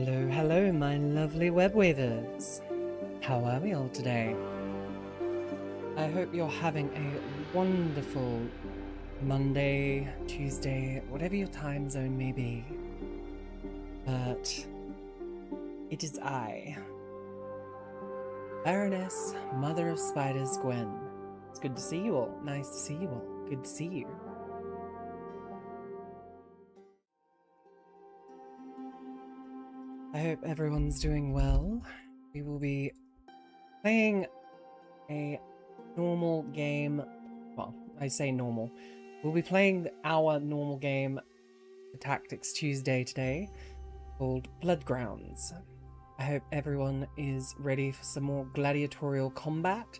Hello, hello, my lovely web weavers. How are we all today? I hope you're having a wonderful Monday, Tuesday, whatever your time zone may be. But it is I, Baroness, Mother of Spiders, Gwen. It's good to see you all. Nice to see you all. Good to see you. I hope everyone's doing well. We will be playing a normal game. Well, I say normal. We'll be playing our normal game, the Tactics Tuesday today, called Bloodgrounds. I hope everyone is ready for some more gladiatorial combat,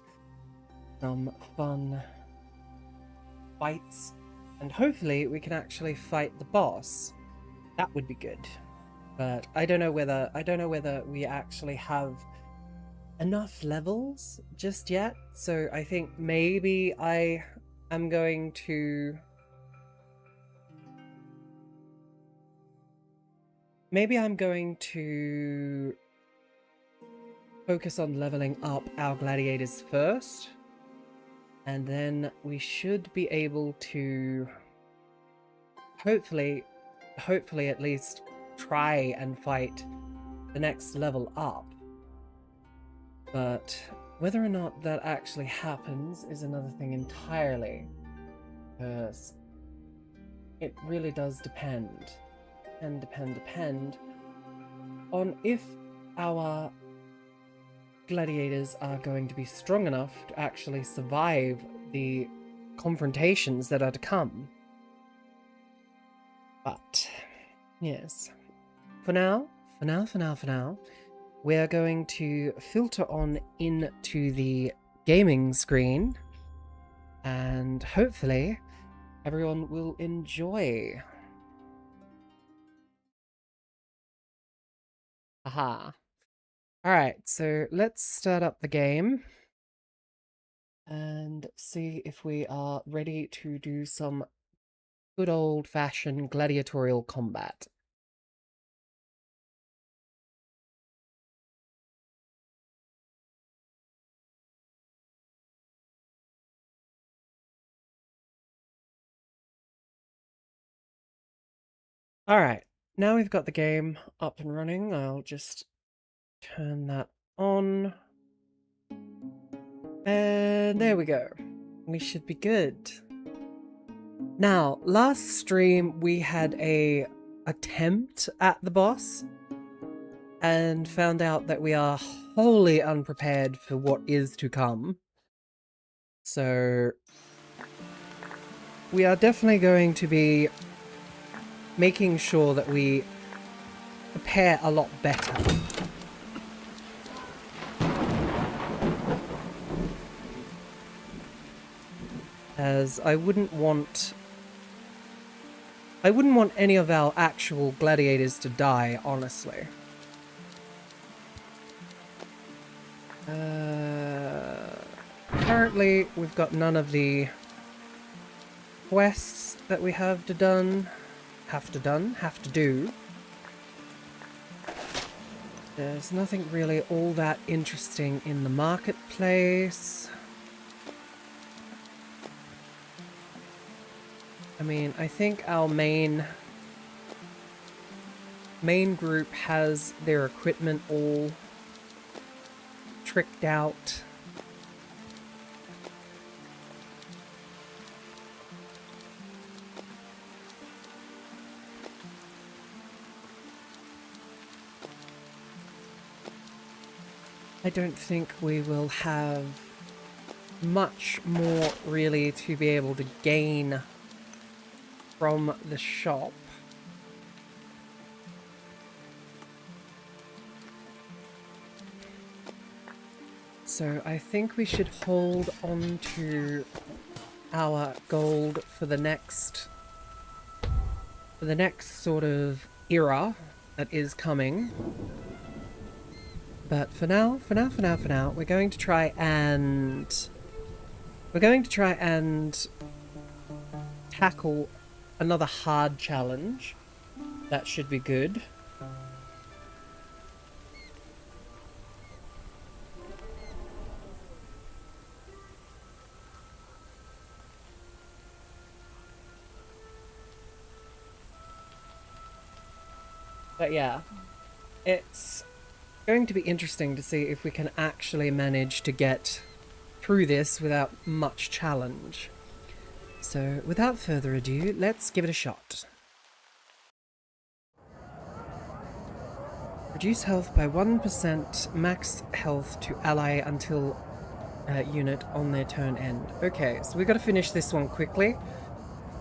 some fun fights, and hopefully we can actually fight the boss. That would be good. But I don't know whether we actually have enough levels just yet. So I think maybe I am going to focus on leveling up our gladiators first, and then we should be able to hopefully at least try and fight the next level up. But whether or not that actually happens is another thing entirely, because it really does depend on if our gladiators are going to be strong enough to actually survive the confrontations that are to come. But yes, for now, we're going to filter on into the gaming screen, and hopefully everyone will enjoy. Aha. Alright, so let's start up the game and see if we are ready to do some good old-fashioned gladiatorial combat. Alright, now we've got the game up and running, I'll just turn that on. And there we go. We should be good. Now, last stream we had a attempt at the boss and found out that we are wholly unprepared for what is to come. So we are definitely going to be making sure that we prepare a lot better. As I wouldn't want any of our actual gladiators to die, honestly. Currently, we've got none of the quests that we have to do. There's nothing really all that interesting in the marketplace. I mean, I think our main group has their equipment all tricked out. I don't think we will have much more really to be able to gain from the shop. So I think we should hold on to our gold for the next sort of era that is coming. But for now, we're going to try and tackle another hard challenge. That should be good. But yeah, it's going to be interesting to see if we can actually manage to get through this without much challenge. So without further ado, let's give it a shot. Reduce health by 1%, max health to ally until unit on their turn end. Okay, so we got to finish this one quickly,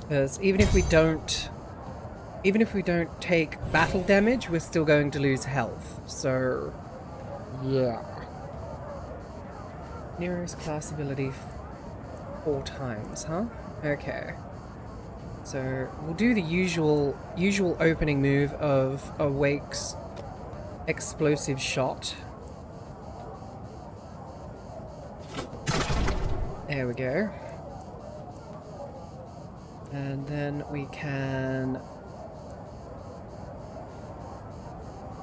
because even if we don't take battle damage, we're still going to lose health. So yeah. Nero's class ability 4 times, huh? Okay. So we'll do the usual opening move of Awake's explosive shot. There we go. And then we can...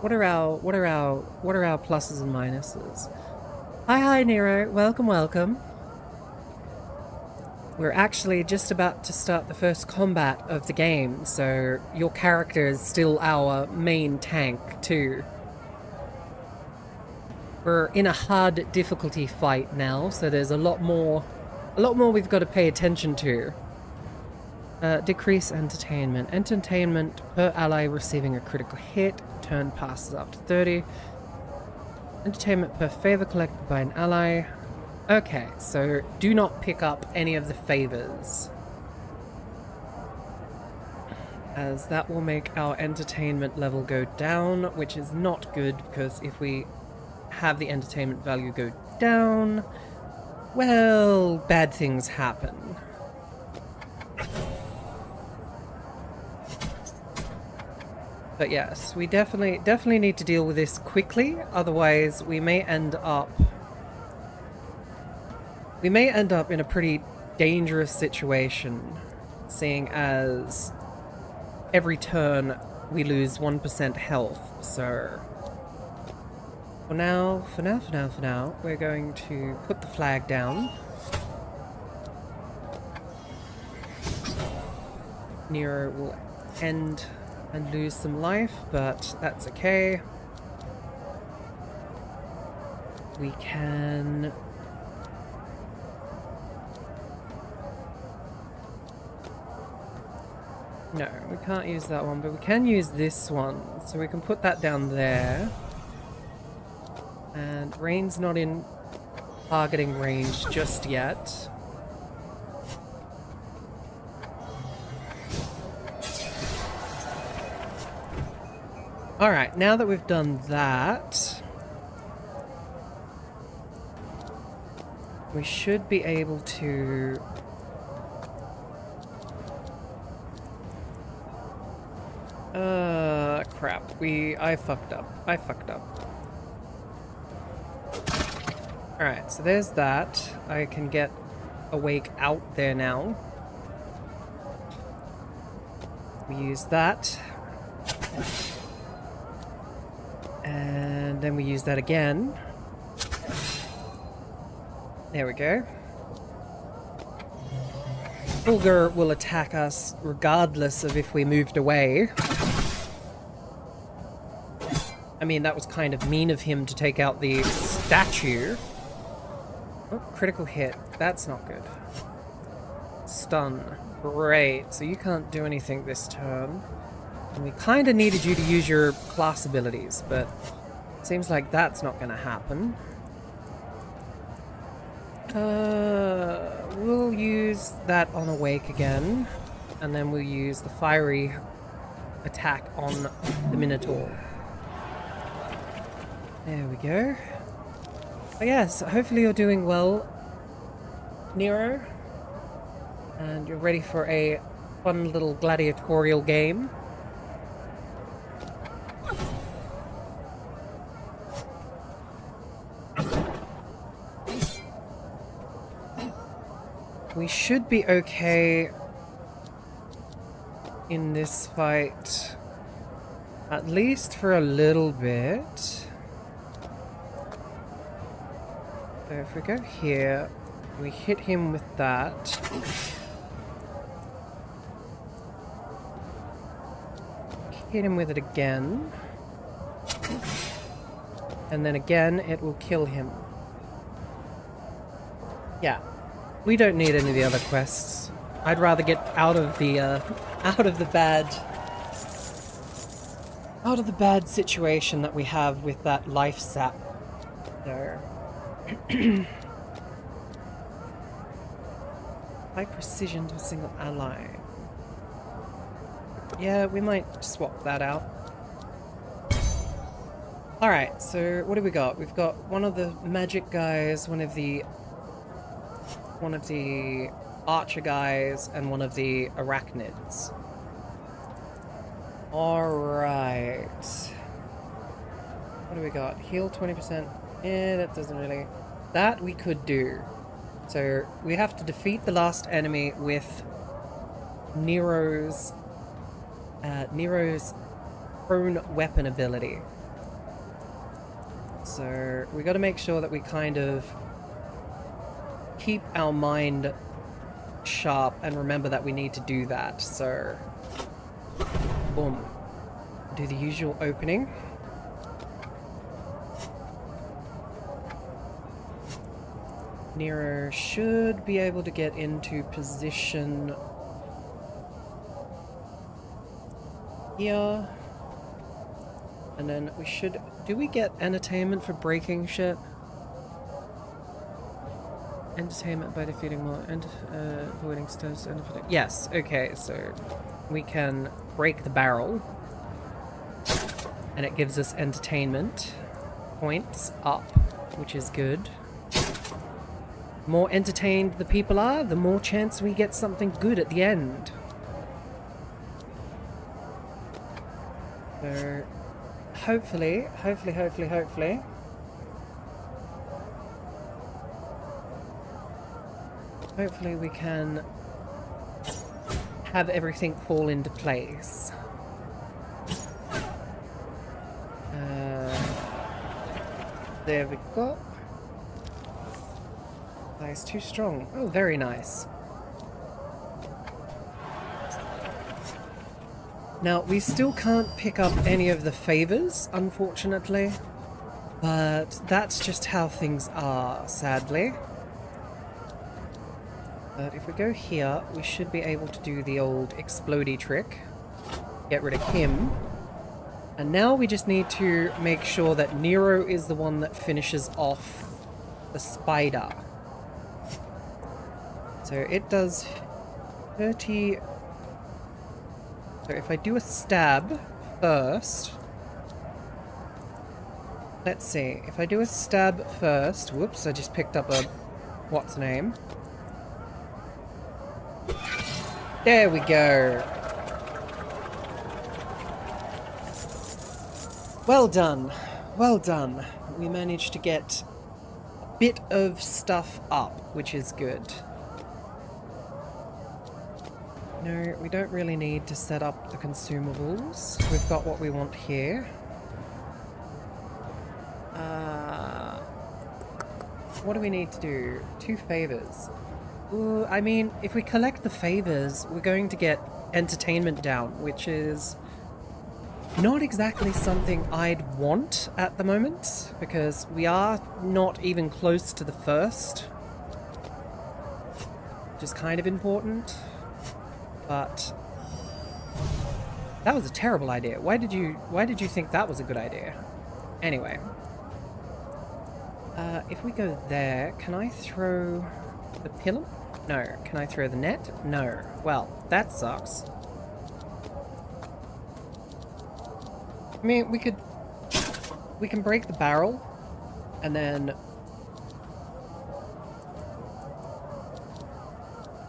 What are our pluses and minuses? Hi Nero, welcome. We're actually just about to start the first combat of the game, so your character is still our main tank too. We're in a hard difficulty fight now, so there's a lot more we've got to pay attention to. Decrease entertainment. Entertainment per ally receiving a critical hit. Turn passes up to 30. Entertainment per favor collected by an ally. Okay, so do not pick up any of the favors, as that will make our entertainment level go down, which is not good, because if we have the entertainment value go down, well, bad things happen. But yes, we definitely need to deal with this quickly, otherwise we may end up in a pretty dangerous situation, seeing as every turn we lose 1% health. So for now, we're going to put the flag down. Nero will end and lose some life, but that's okay. We can... No, we can't use that one, but we can use this one. So we can put that down there. And Rain's not in targeting range just yet. Alright, now that we've done that, we should be able to... crap. I fucked up. Alright, so there's that. I can get Awake out there now. We use that. And then we use that again. There we go. Fulgur will attack us regardless of if we moved away. I mean, that was kind of mean of him to take out the statue. Oh, critical hit. That's not good. Stun. Great. So you can't do anything this turn. And we kind of needed you to use your class abilities, but it seems like that's not going to happen. We'll use that on Awake again, and then we'll use the fiery attack on the Minotaur. There we go. But yes, hopefully you're doing well, Nero, and you're ready for a fun little gladiatorial game. We should be okay in this fight, at least for a little bit. So if we go here, we hit him with that. Hit him with it again. And then again, it will kill him. Yeah. We don't need any of the other quests. I'd rather get out of the bad situation that we have with that life sap. So high precision to a single ally. Yeah, we might swap that out. Alright, so what do we got? We've got one of the magic guys, one of the archer guys, and one of the arachnids. Alright. What do we got? Heal 20%. Yeah, that doesn't really... That we could do. So we have to defeat the last enemy with Nero's prone weapon ability. So we got to make sure that we kind of keep our mind sharp and remember that we need to do that. So, boom. Do the usual opening. Nero should be able to get into position here. And then we should... Do we get entertainment for breaking shit? Entertainment by defeating more and avoiding stones. Yes, okay, so we can break the barrel. And it gives us entertainment points up, which is good. The more entertained the people are, the more chance we get something good at the end. So, hopefully we can have everything fall into place. There we go. Nice, too strong. Oh, very nice. Now, we still can't pick up any of the favors, unfortunately. But that's just how things are, sadly. But if we go here, we should be able to do the old explodey trick. Get rid of him. And now we just need to make sure that Nero is the one that finishes off the spider. So it does 30... So if I do a stab first... Let's see. If I do a stab first... Whoops, I just picked up a... What's name? There we go. Well done. Well done. We managed to get a bit of stuff up, which is good. No, we don't really need to set up the consumables. We've got what we want here. What do we need to do? 2 favors. Ooh, I mean, if we collect the favors, we're going to get entertainment down, which is not exactly something I'd want at the moment, because we are not even close to the first, which is kind of important. But that was a terrible idea. Why did you think that was a good idea? Anyway, if we go there, can I throw the pillar? No. Can I throw the net? No. Well, that sucks. I mean, we can break the barrel, and then...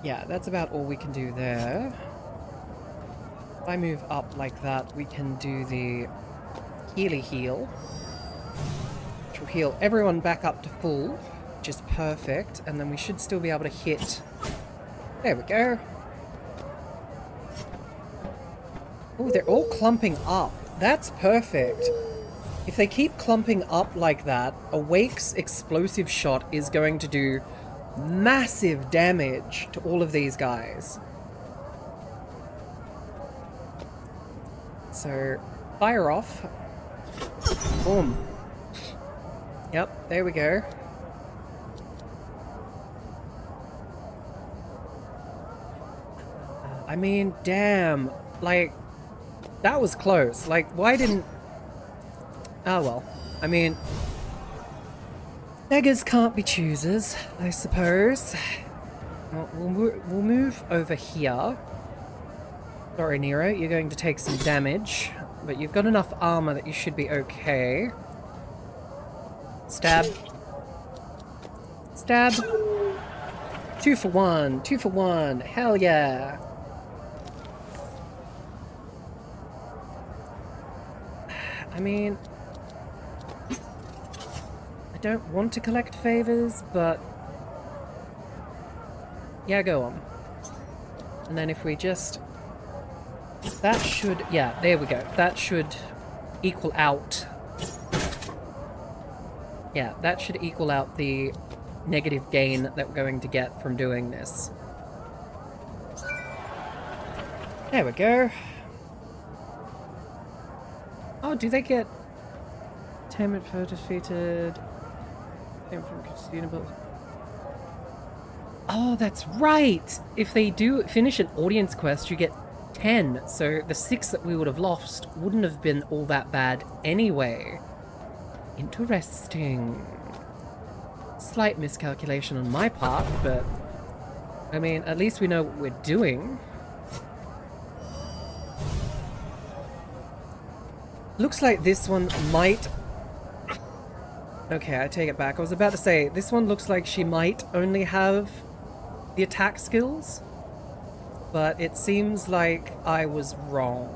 Yeah, that's about all we can do there. If I move up like that, we can do the Healy heal, which will heal everyone back up to full, which is perfect, and then we should still be able to hit... There we go. Oh, they're all clumping up. That's perfect. If they keep clumping up like that, Awake's explosive shot is going to do massive damage to all of these guys. So, fire off. Boom. Yep, there we go. I mean, damn. Like, that was close. Like, why didn't... Oh, well. I mean... Beggars can't be choosers, I suppose. Well, we'll move over here. Sorry, Nero, you're going to take some damage. But you've got enough armor that you should be okay. Stab. Stab. 2 for 1. 2 for 1. Hell yeah. I mean... I don't want to collect favors, but... Yeah, go on. And then if we just... That should... Yeah, there we go. That should equal out... Yeah, that should equal out the negative gain that we're going to get from doing this. There we go. Oh, do they get... Attainment for defeated... From consumable. Oh, that's right! If they do finish an audience quest, you get 10. So the 6 that we would have lost wouldn't have been all that bad anyway. Interesting. Slight miscalculation on my part, but... I mean, at least we know what we're doing. Looks like this one might... Okay, I take it back. I was about to say, this one looks like she might only have the attack skills, but it seems like I was wrong.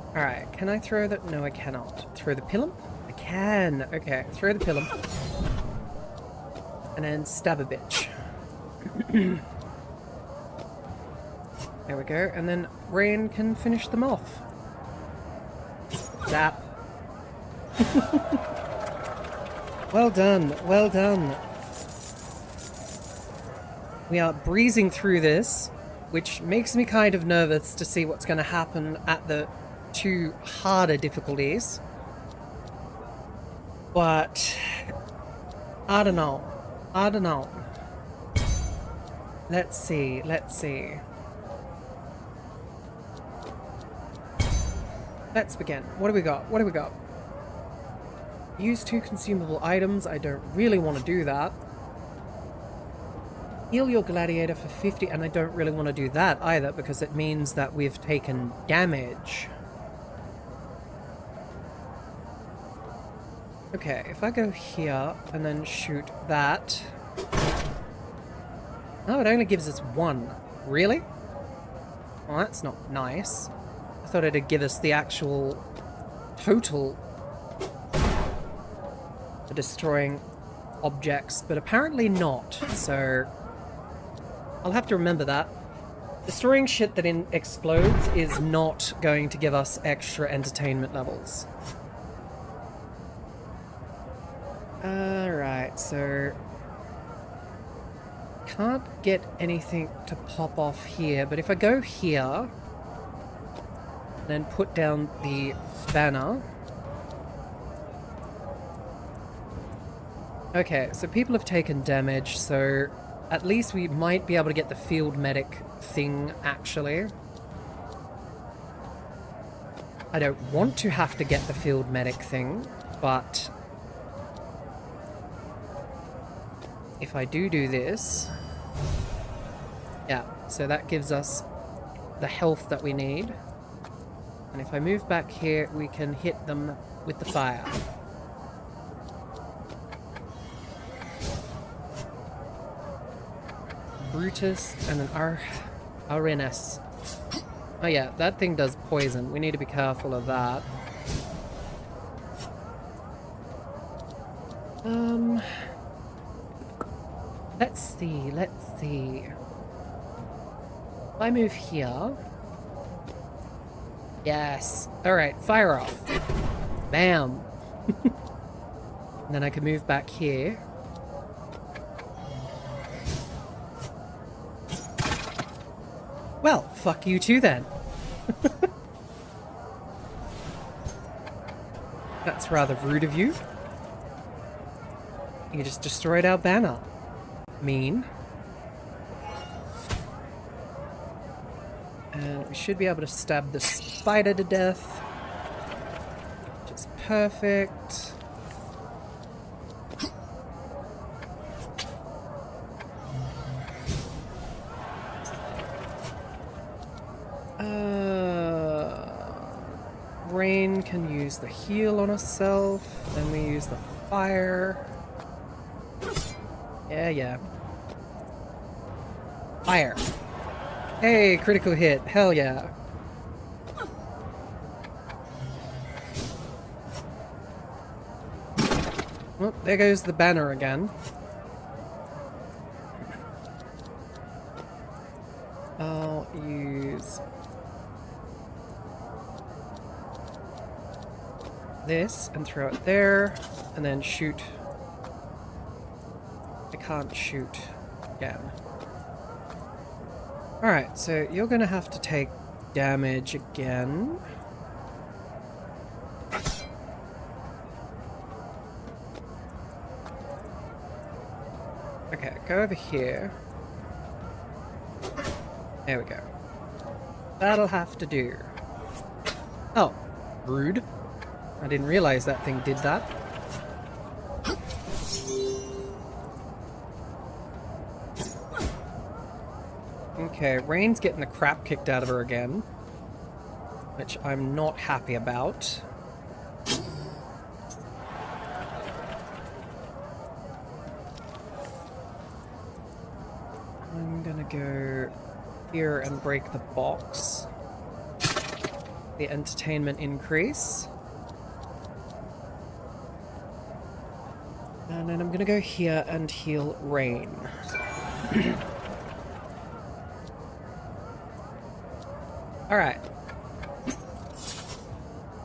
Alright, can I throw the... No, I cannot. Throw the pilum? I can. Okay, throw the pilum. And then stab a bitch. There we go. And then Rain can finish them off. Zap. Well done, well done. We are breezing through this, which makes me kind of nervous to see what's going to happen at the 2 harder difficulties. But I don't know. I don't know. Let's see, let's see. Let's begin. What do we got? What do we got? Use 2 consumable items. I don't really want to do that. Heal your gladiator for 50, and I don't really want to do that either because it means that we've taken damage. Okay, if I go here and then shoot that... Oh, it only gives us 1. Really? Well, that's not nice. I thought it'd give us the actual total for destroying objects, but apparently not, so I'll have to remember that. Destroying shit that explodes is not going to give us extra entertainment levels. Alright, so... Can't get anything to pop off here, but if I go here... Then put down the banner. Okay, so people have taken damage, so at least we might be able to get the field medic thing, actually. I don't want to have to get the field medic thing, but if I do this, yeah, so that gives us the health that we need. And if I move back here, we can hit them with the fire. Brutus and an baroness. Oh yeah, that thing does poison. We need to be careful of that. Let's see, let's see. If I move here... Yes. Alright, fire off. Bam. And then I can move back here. Well, fuck you too then. That's rather rude of you. You just destroyed our banner. Mean. And we should be able to stab the spider to death. Which is perfect. Rain can use the heal on herself. Then we use the fire. Yeah. Fire. Hey, critical hit. Hell yeah. Well, there goes the banner again. I'll use this and throw it there, and then shoot. I can't shoot again. Alright, so you're gonna have to take damage again. Okay, go over here. There we go. That'll have to do. Oh, rude. I didn't realize that thing did that. Okay, Rain's getting the crap kicked out of her again, which I'm not happy about. I'm gonna go here and break the box. The entertainment increase. And then I'm gonna go here and heal Rain. Alright.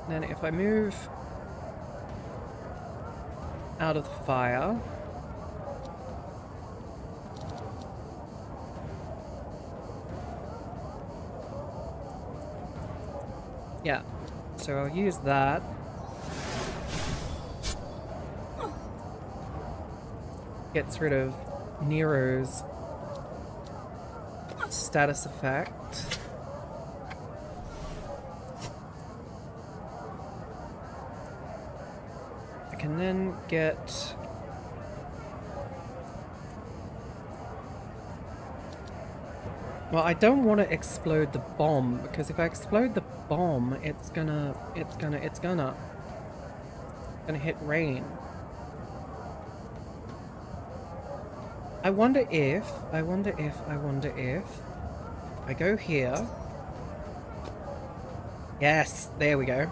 Then if I move out of the fire. Yeah, so I'll use that. Gets rid of Nero's status effect. I can then get... Well, I don't want to explode the bomb, because if I explode the bomb, it's gonna hit Rain. I wonder if I go here. Yes, there we go.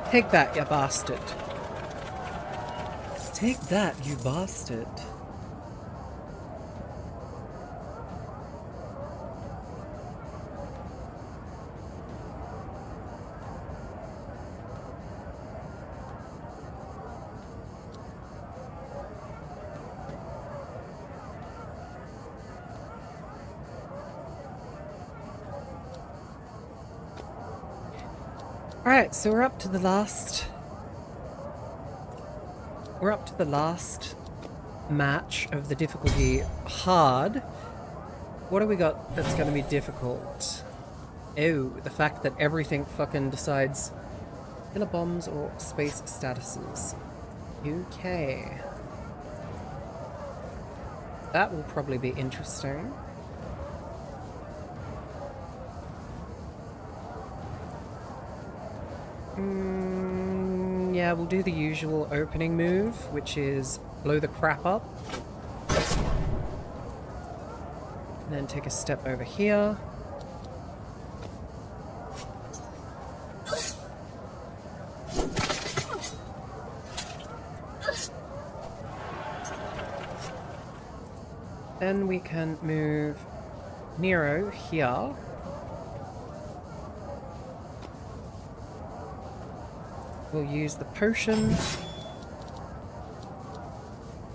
Take that, you bastard. Take that, you bastard. Alright, so we're up to the last match of the difficulty hard. What do we got that's going to be difficult? Oh, the fact that everything fucking decides killer bombs or space statuses. Okay. That will probably be interesting. Yeah, we'll do the usual opening move, which is blow the crap up. And then take a step over here. Then we can move Nero here. We'll use the potion.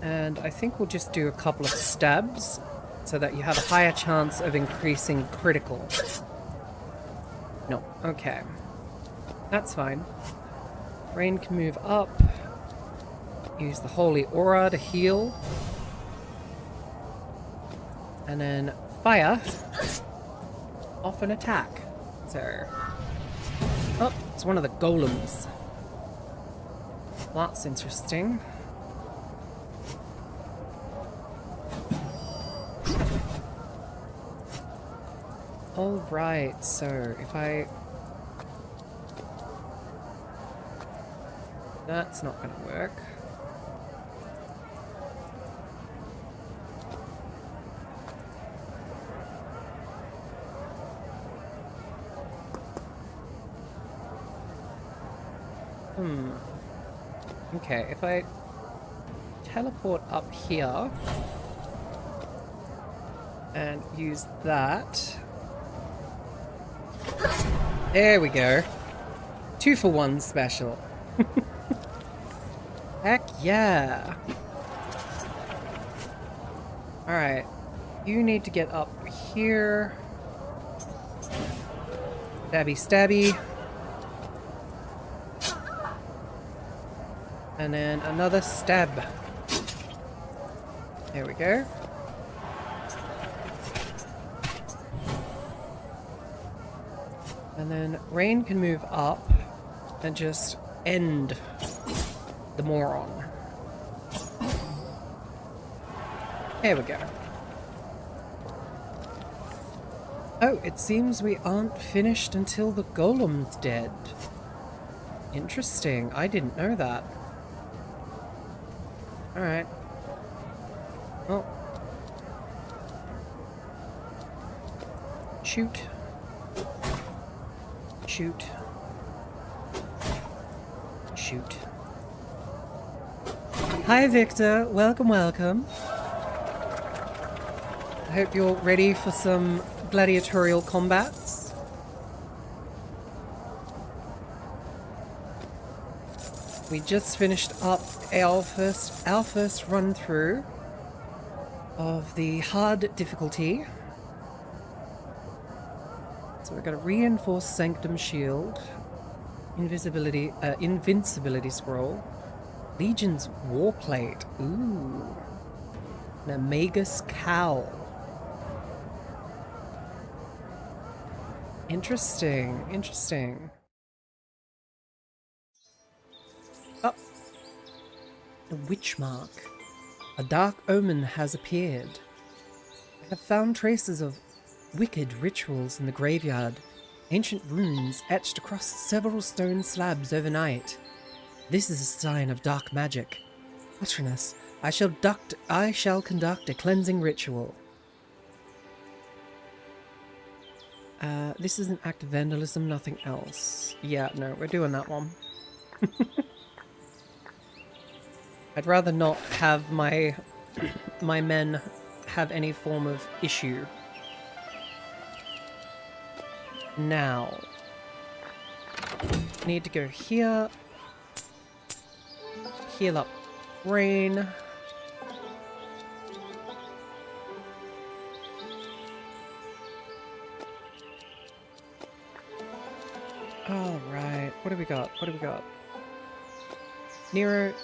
And I think we'll just do a couple of stabs so that you have a higher chance of increasing critical. No, okay. That's fine. Rain can move up. Use the Holy Aura to heal. And then fire off an attack. So... Oh, it's one of the golems. That's interesting. Alright, so if I... That's not going to work. Okay, if I teleport up here and use that. There we go. 2-for-1 special. Heck yeah. Alright. You need to get up here. Stabby stabby. And then another stab. There we go. And then Rain can move up and just end the moron. There we go. Oh, it seems we aren't finished until the golem's dead. Interesting. I didn't know that. Alright. Oh. Shoot. Shoot. Shoot. Hi Victor, welcome, welcome. I hope you're ready for some gladiatorial combats. We just finished up our first run through of the hard difficulty. So we're going to reinforce Sanctum Shield, invincibility scroll, Legion's Warplate, ooh, an Amagus Cowl. Interesting, interesting. Oh, the Witch Mark. A dark omen has appeared. I have found traces of wicked rituals in the graveyard, ancient runes etched across several stone slabs overnight. This is a sign of dark magic. Patroness, I shall conduct a cleansing ritual. This is an act of vandalism, nothing else. Yeah, no, we're doing that one. I'd rather not have my men have any form of issue. Now, need to go here, heal up Rain. Alright, what do we got? What do we got? Nero,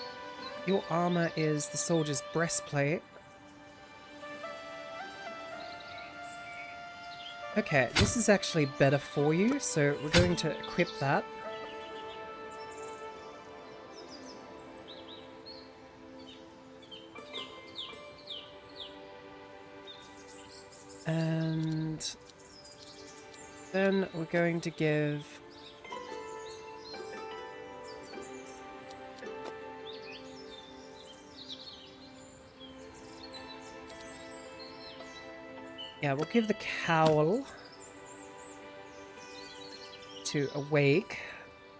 your armor is the soldier's breastplate. Okay, this is actually better for you, so we're going to equip that. And then we're going to give... Yeah, we'll give the cowl to Awake,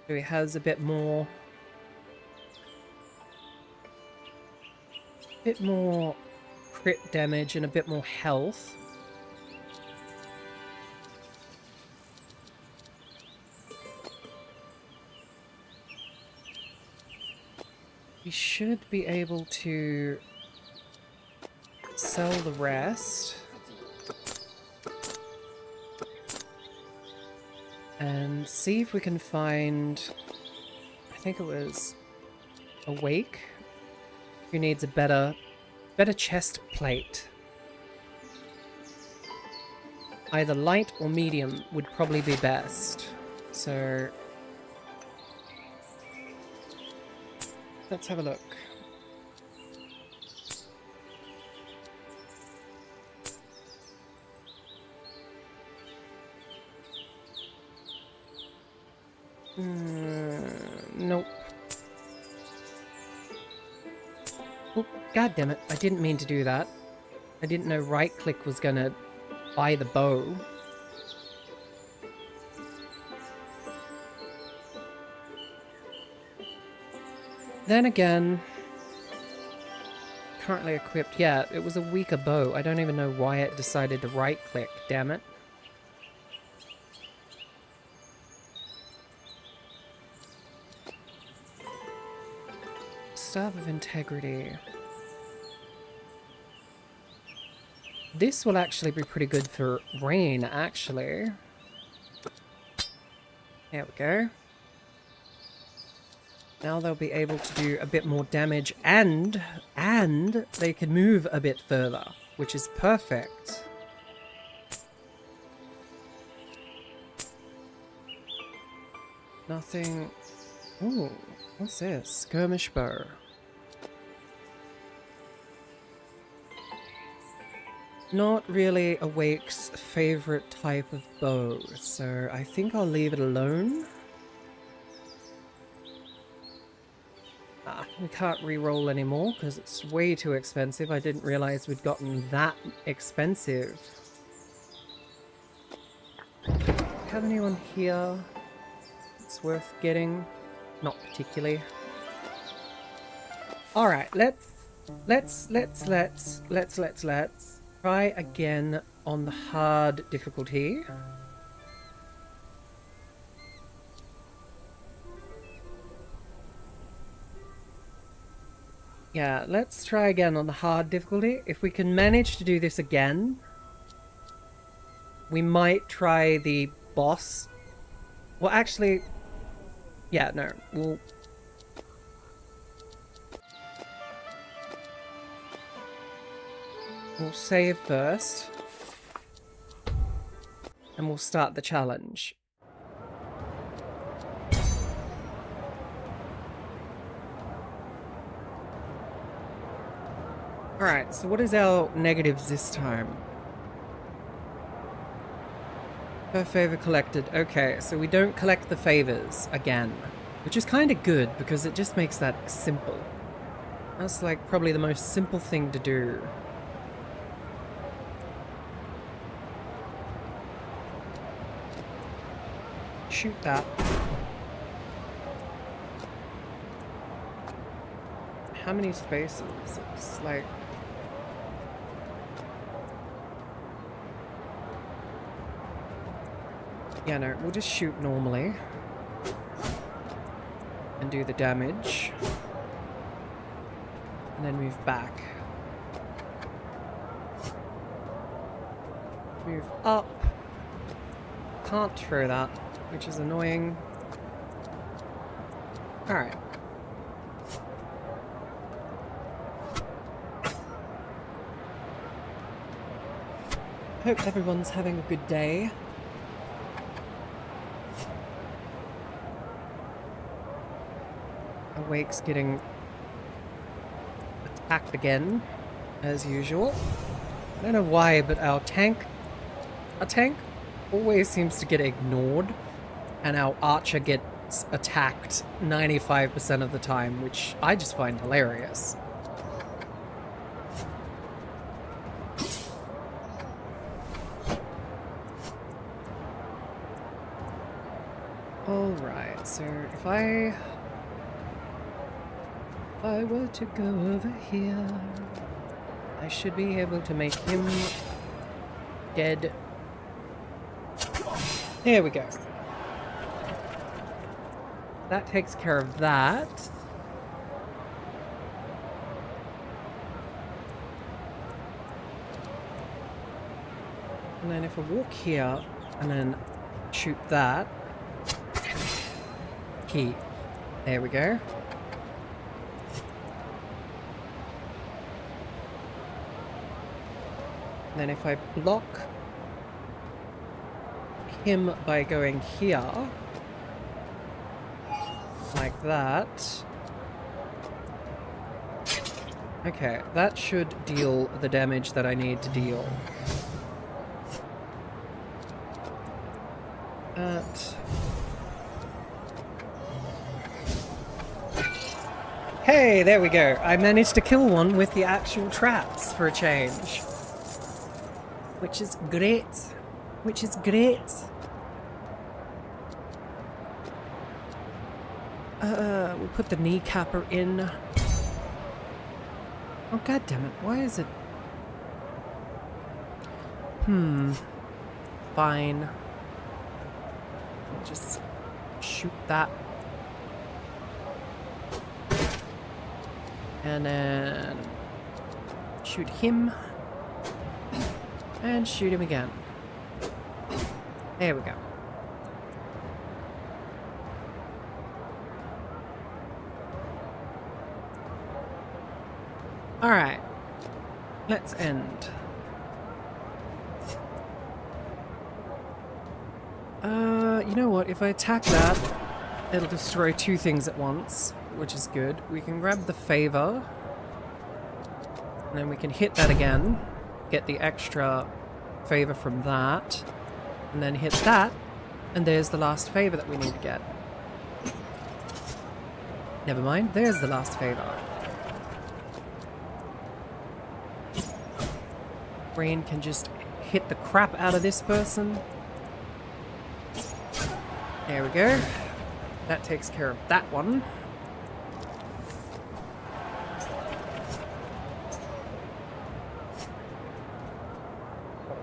so he has a bit more crit damage and a bit more health. We should be able to sell the rest. And see if we can find... I think it was Awake, who needs a better chest plate. Either light or medium would probably be best. So let's have a look. Nope. Oh, God damn it. I didn't mean to do that. I didn't know right click was gonna buy the bow. Then again, currently equipped. Yeah, it was a weaker bow. I don't even know why it decided to right click, damn it. Staff of Integrity. This will actually be pretty good for rain, actually. There we go. Now they'll be able to do a bit more damage, and they can move a bit further, which is perfect. Nothing... Ooh, what's this? Skirmish bow. Not really Awake's favorite type of bow, so I think I'll leave it alone. We can't re-roll anymore because it's way too expensive. I didn't realize we'd gotten that expensive. Have anyone here it's worth getting? Not particularly. Alright, let's try again on the hard difficulty. Yeah, let's try again on the hard difficulty. If we can manage to do this again, we might try the boss. Well, actually, yeah, no, we'll save first, and we'll start the challenge. Alright, so what is our negatives this time? Per favor collected. Okay, so we don't collect the favors again, which is kind of good because it just makes that simple. That's like probably the most simple thing to do. Shoot that. How many spaces? It's like... Yeah, no, we'll just shoot normally. And do the damage. And then move back. Move up. Can't throw that, which is annoying. Alright. Hope everyone's having a good day. Awake's getting attacked again, as usual. I don't know why, but our tank always seems to get ignored, and our archer gets attacked 95% of the time, which I just find hilarious. Alright, so if I were to go over here, I should be able to make him dead. There we go. That takes care of that. And then if I walk here and then shoot that, key. There we go. Then if I block him by going here, like that. Okay, that should deal the damage that I need to deal. Hey, there we go. I managed to kill one with the actual traps for a change. Which is great. Which is great. We'll put the kneecapper in. Oh, god damn it. Why is it... Fine. Just shoot that. And then shoot him. And shoot him again. There we go. Alright. Let's end. You know what? If I attack that, it'll destroy two things at once, which is good. We can grab the favor. And then we can hit that again. Get the extra favor from that. And then hit that. And there's the last favor that we need to get. Never mind. There's the last favor. Brain can just hit the crap out of this person. There we go. That takes care of that one.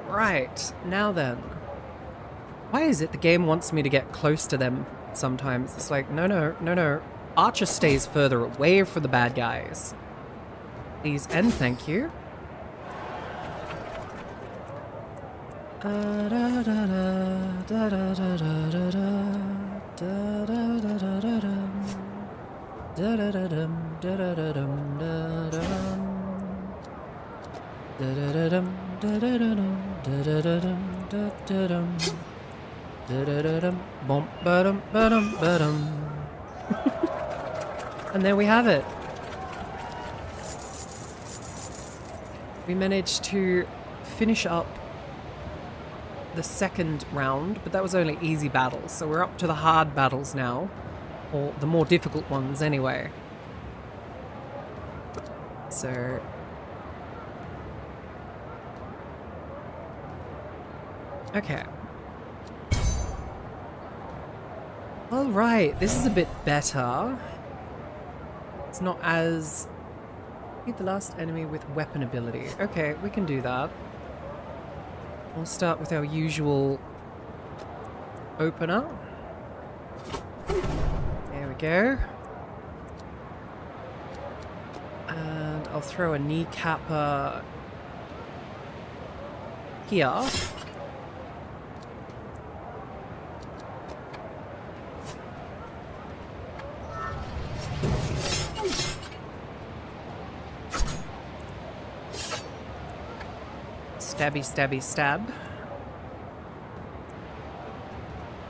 Right, now then. Why is it the game wants me to get close to them sometimes? It's like, no, no, no, no. Archer stays further away from the bad guys. Please and thank you. And there we have it. We managed to finish up the second round, but that was only easy battles, so we're up to the hard battles now, or the more difficult ones anyway. So okay. Alright, this is a bit better. It's not as... Hit the last enemy with weapon ability. Okay, we can do that. We'll start with our usual opener. There we go. And I'll throw a kneecapper here. Stabby, stabby, stab.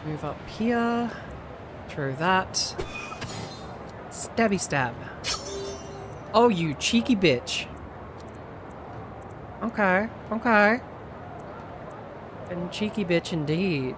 Move up here. Throw that. Stabby, stab. Oh, you cheeky bitch. Okay, okay. And cheeky bitch indeed.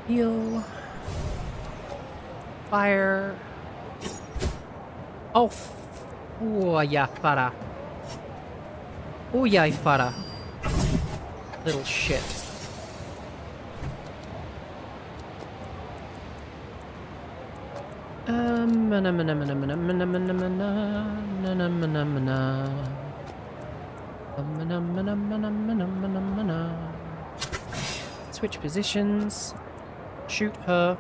Heal. Fire. Oh, oh yeah, fara. Oh yeah, fara. Little shit. Switch positions. Shoot her.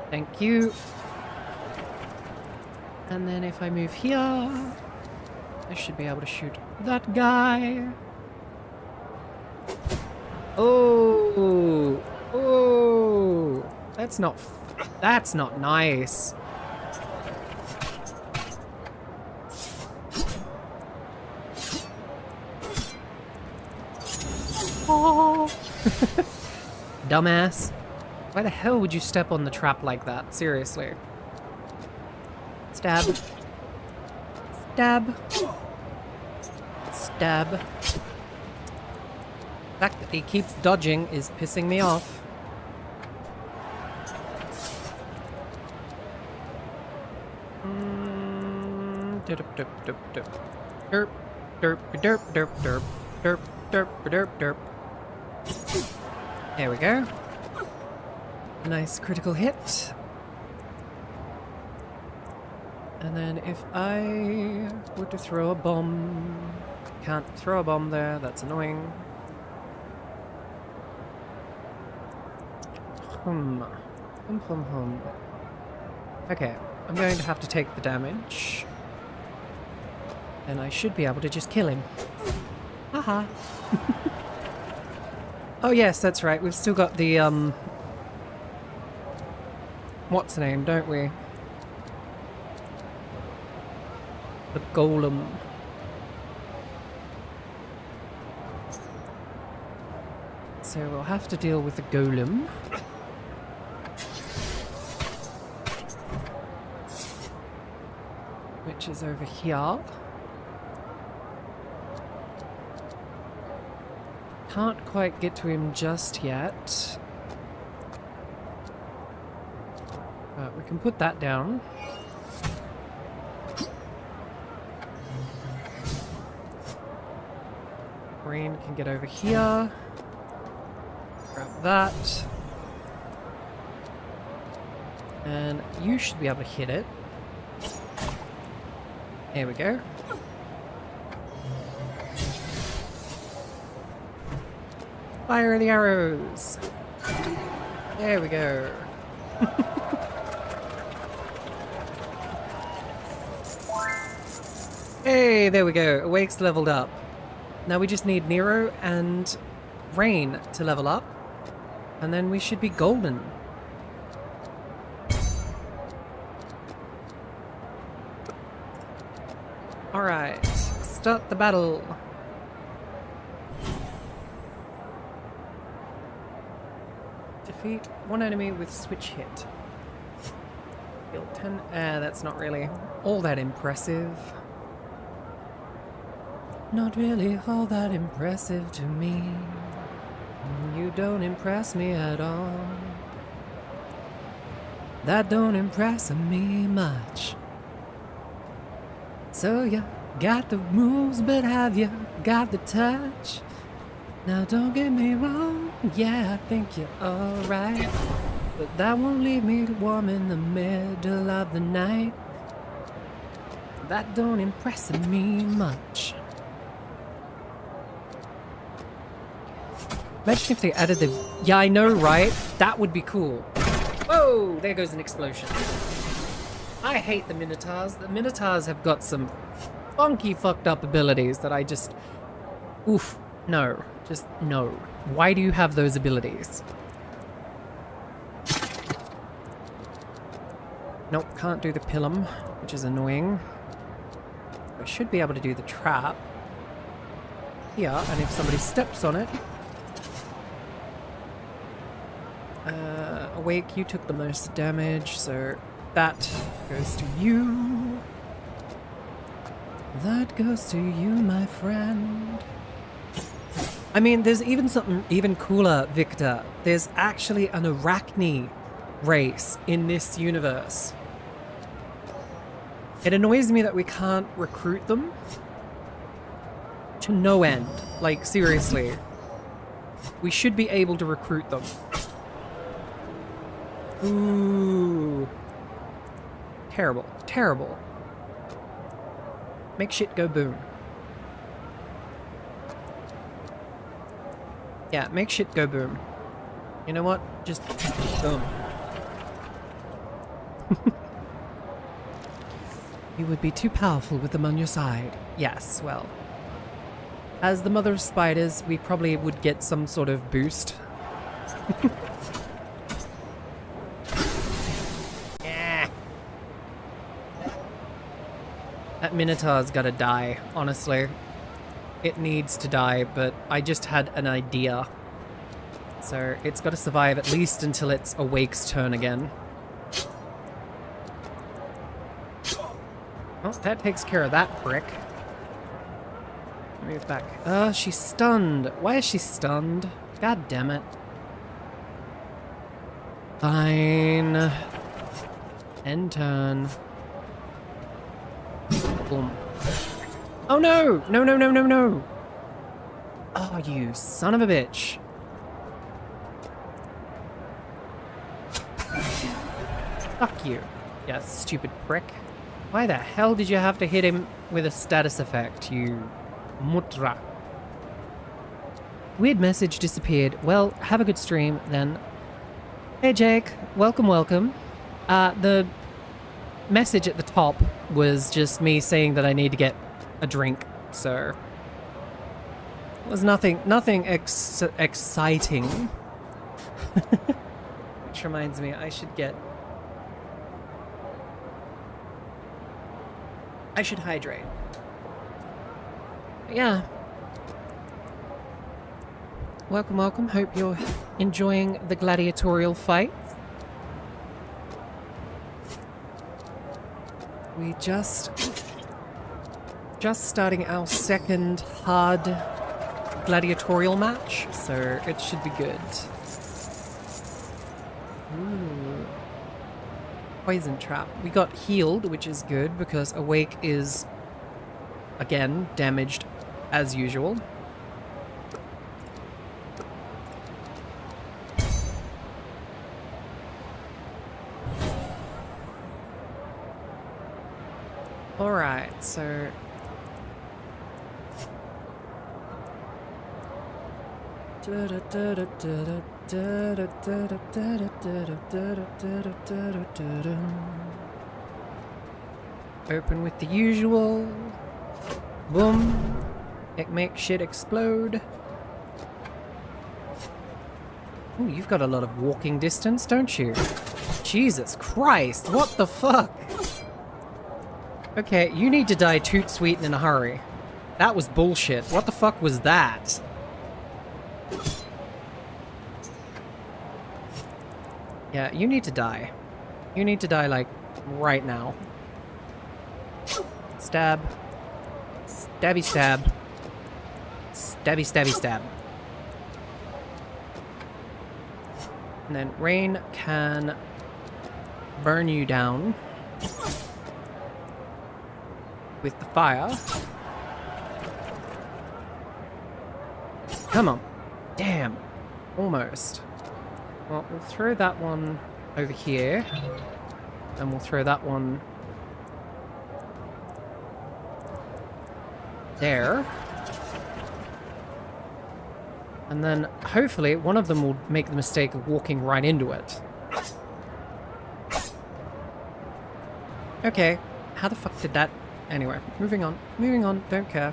Thank you. And then if I move here, I should be able to shoot that guy. Oh, oh, that's not nice. Oh. Dumbass. Why the hell would you step on the trap like that? Seriously. Stab. Stab. Stab. The fact that he keeps dodging is pissing me off. Derp, derp, derp, derp. Derp, derp, derp, derp, derp, derp, derp, derp, derp. There we go. Nice critical hit. And then if I were to throw a bomb... Can't throw a bomb there, that's annoying. Okay, I'm going to have to take the damage. And I should be able to just kill him. Haha. Oh yes, that's right, we've still got the, what's the name, don't we? The golem. So we'll have to deal with the golem. Which is over here. Can't quite get to him just yet. But we can put that down. Green can get over here. Grab that. And you should be able to hit it. There we go. Fire the arrows! There we go. Hey, there we go. Awake's leveled up. Now we just need Nero and Rain to level up. And then we should be golden. Alright, start the battle. Defeat one enemy with switch hit. Kill 10. That's not really all that impressive. Not really all that impressive to me. You don't impress me at all. That don't impress me much. So you got the moves, but have you got the touch? Now don't get me wrong, yeah, I think you're alright. But that won't leave me warm in the middle of the night. That don't impress me much. Imagine if they added the... Yeah, I know, right? That would be cool. Whoa, there goes an explosion. I hate the Minotaurs. The Minotaurs have got some funky, fucked up abilities that I just... Oof, no. Just no. Why do you have those abilities? Nope, can't do the Pilum, which is annoying. I should be able to do the trap. Yeah, and if somebody steps on it... Awake, you took the most damage, so that goes to you. That goes to you, my friend. I mean, there's even something even cooler, Victor. There's actually an Arachne race in this universe. It annoys me that we can't recruit them to no end. Like, seriously. We should be able to recruit them. Ooh. Terrible. Terrible. Make shit go boom. Yeah, make shit go boom. You know what? Just boom. You would be too powerful with them on your side. Yes, well. As the mother of spiders, we probably would get some sort of boost. Yeah. That Minotaur's gotta die, honestly. It needs to die, but I just had an idea. So it's gotta survive at least until it's Awake's turn again. Oh, that takes care of that prick. Move back. She's stunned. Why is she stunned? God damn it. Fine. End turn. Boom. Oh no! No, no, no, no, no! Oh, you son of a bitch. Fuck you. Yeah, stupid prick. Why the hell did you have to hit him with a status effect, you mutra? Weird message disappeared. Well, have a good stream, then. Hey, Jake. Welcome, welcome. The message at the top was just me saying that I need to get a drink, so... It was nothing exciting. Which reminds me, I should hydrate. Yeah. Welcome, welcome. Hope you're enjoying the gladiatorial fight. We just starting our second hard gladiatorial match, so it should be good. Ooh. Poison trap. We got healed, which is good because Awake is, again, damaged as usual. Alright, so... Open with the usual. Boom. It makes shit explode. Ooh, you've got a lot of walking distance, don't you? Jesus Christ, what the fuck? Okay, you need to die toot sweet and in a hurry. That was bullshit. What the fuck was that? Yeah, you need to die. You need to die, like, right now. Stab. Stabby stab. Stabby stabby stab. And then rain can burn you down with the fire. Come on. Damn. Almost. Well, we'll throw that one over here. And we'll throw that one there. And then, hopefully, one of them will make the mistake of walking right into it. Okay. How the fuck did that... Anyway, moving on. Moving on. Don't care.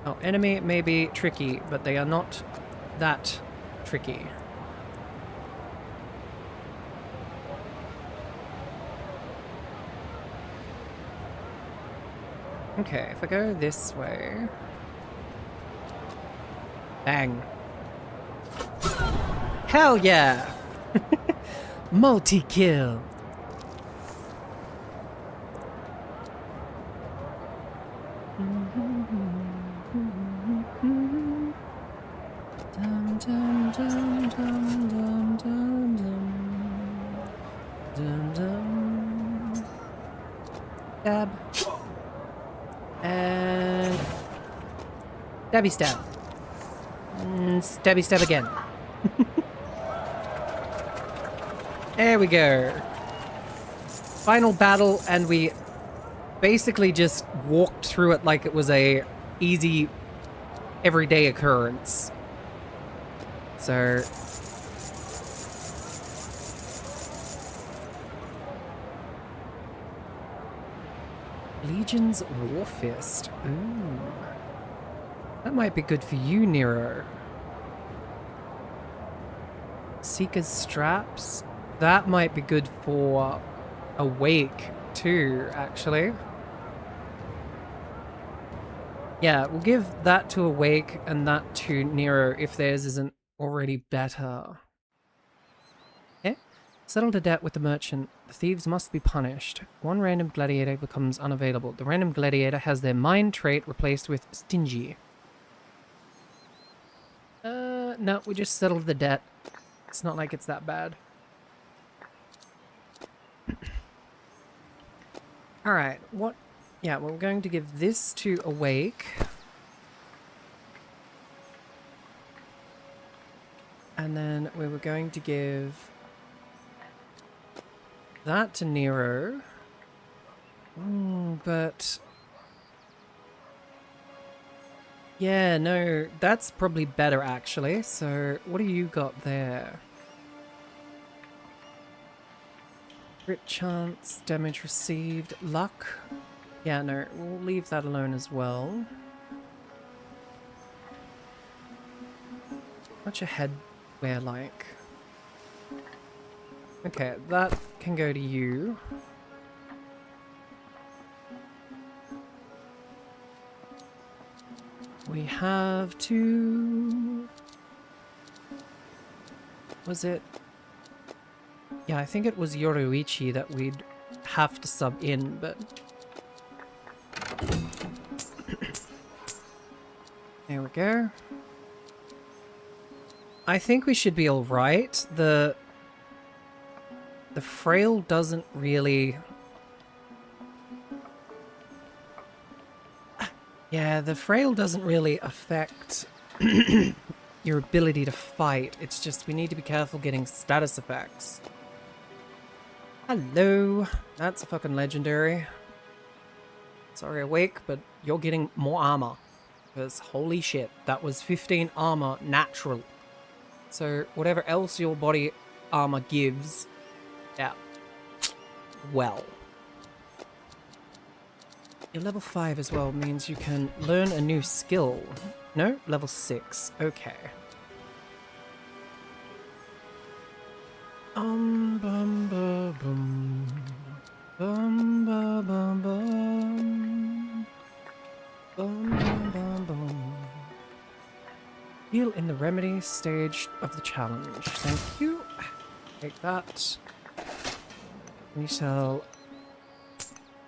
Oh, enemy may be tricky, but they are not that tricky. Okay, if I go this way... Bang. Hell yeah! Multi-kill! Stab. And... Stabby stab. And stabby stab again. There we go. Final battle, and we basically just walked through it like it was a easy everyday occurrence. So Legion's Warfist. Ooh. That might be good for you, Nero. Seeker's Straps. That might be good for Awake too, actually. Yeah, we'll give that to Awake and that to Nero if theirs isn't already better. Okay. Settled a debt with the merchant. The thieves must be punished. One random gladiator becomes unavailable. The random gladiator has their mind trait replaced with stingy. No, we just settled the debt. It's not like it's that bad. Alright, what? Yeah, we're going to give this to Awake. And then we were going to give that to Nero. Ooh, but... yeah, no, that's probably better actually. So, what do you got there? Crit chance, damage received, luck. Yeah, no, we'll leave that alone as well. What's your head wear like? Okay, that can go to you. We have to... was it? Yeah, I think it was Yoruichi that we'd have to sub in, but... there we go. I think we should be alright. The frail doesn't really... yeah, the frail doesn't really affect your ability to fight. It's just we need to be careful getting status effects. Hello. That's a fucking legendary. Sorry, Awake, but you're getting more armor. Because holy shit, that was 15 armor natural. So whatever else your body armor gives, yeah, well. Your level 5 as well means you can learn a new skill. No, level 6. Okay. Bum ba bum. Bum ba bum bum. Bum bum bum bum. Heal in the remedy stage of the challenge. Thank you. Take that. We shall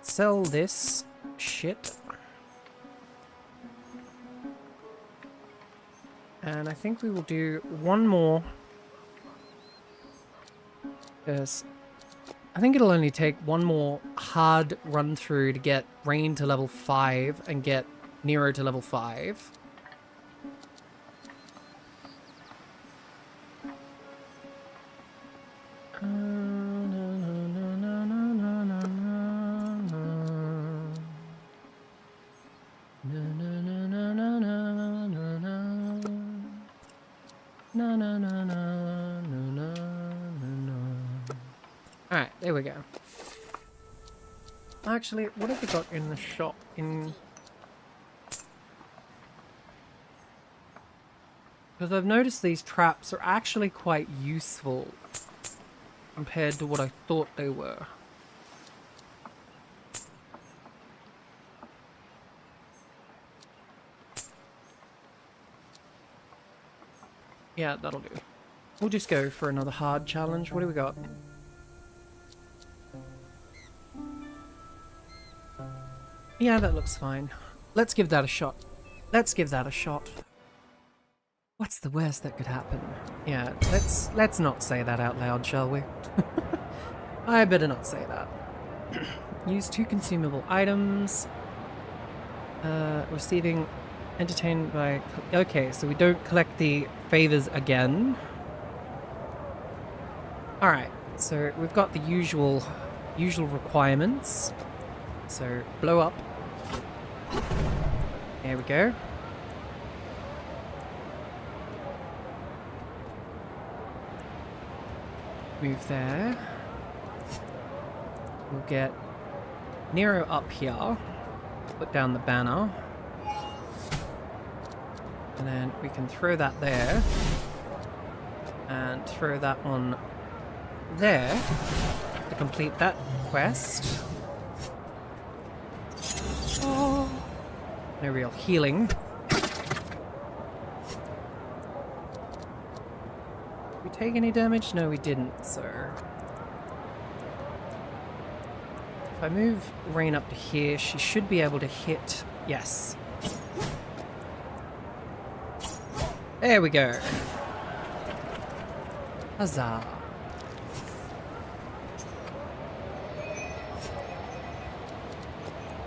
sell this shit. And I think we will do one more. Because I think it'll only take one more hard run through to get Rain to level 5 and get Nero to level 5. Alright, there we go. Actually, what have we got in the shop? Because I've noticed these traps are actually quite useful compared to what I thought they were. Yeah, that'll do. We'll just go for another hard challenge. What do we got? Yeah, that looks fine. Let's give that a shot. Let's give that a shot. What's the worst that could happen? Yeah, let's not say that out loud, shall we? I better not say that. Use 2 consumable items. Receiving entertained by... okay, so we don't collect the favors again. Alright, so we've got the usual requirements. So, blow up. There we go. Move there. We'll get Nero up here. Put down the banner. And then we can throw that there. And throw that one there to complete that quest. Oh. No real healing. Did we take any damage? No, we didn't, so... If I move Rain up to here, she should be able to hit... Yes. There we go. Huzzah.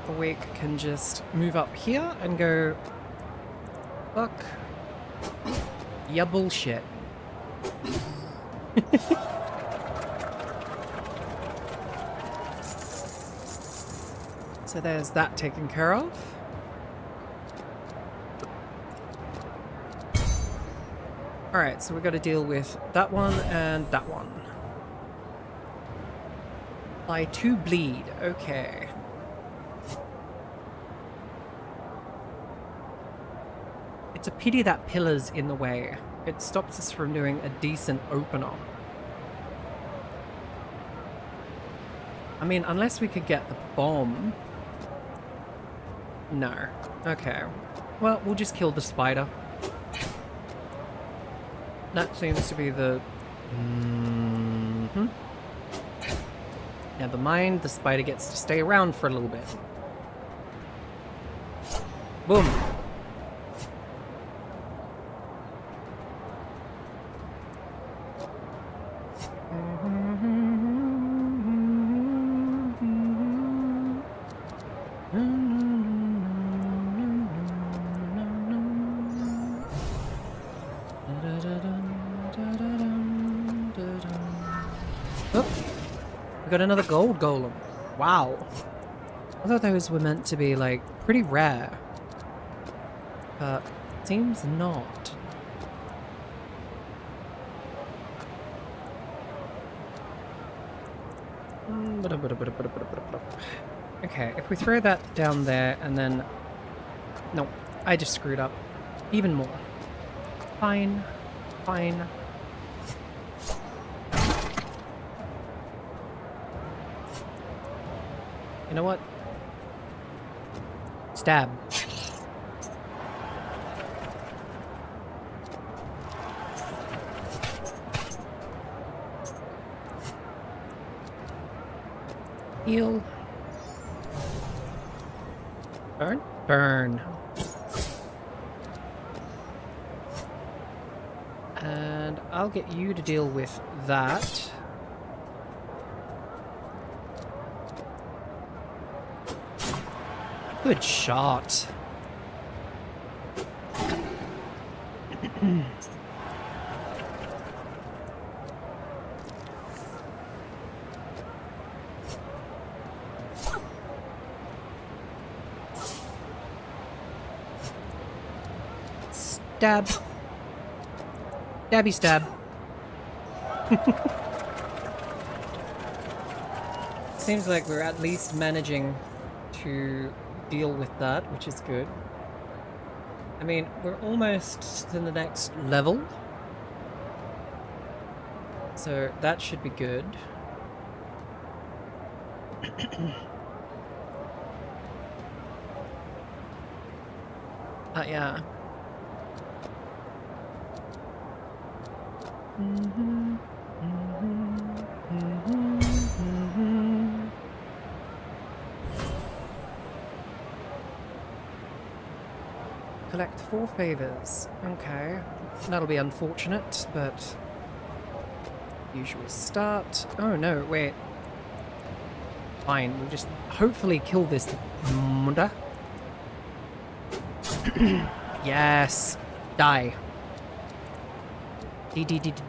Awake can just move up here and go... Fuck. Ya bullshit. So there's that taken care of. Alright, so we've got to deal with that one and that one. Apply 2 bleed, okay. It's a pity that pillar's in the way. It stops us from doing a decent opener. I mean, unless we could get the bomb. No. Okay. Well, we'll just kill the spider. That seems to be the... Never mind, the spider gets to stay around for a little bit. Boom. Got another gold golem. Wow. I thought those were meant to be, like, pretty rare. But seems not. Okay, if we throw that down there and then... No, I just screwed up. Even more. Fine. Fine. You know what? Stab. Heal. Burn? Burn. And I'll get you to deal with that. Good shot. Stab. Stabby stab. Seems like we're at least managing to deal with that, which is good. I mean, we're almost to the next level, so that should be good. Yeah. Collect 4 favors. Okay. That'll be unfortunate, but... Usual start. Oh no, wait. Fine, we'll just hopefully kill this munda. Yes! Die.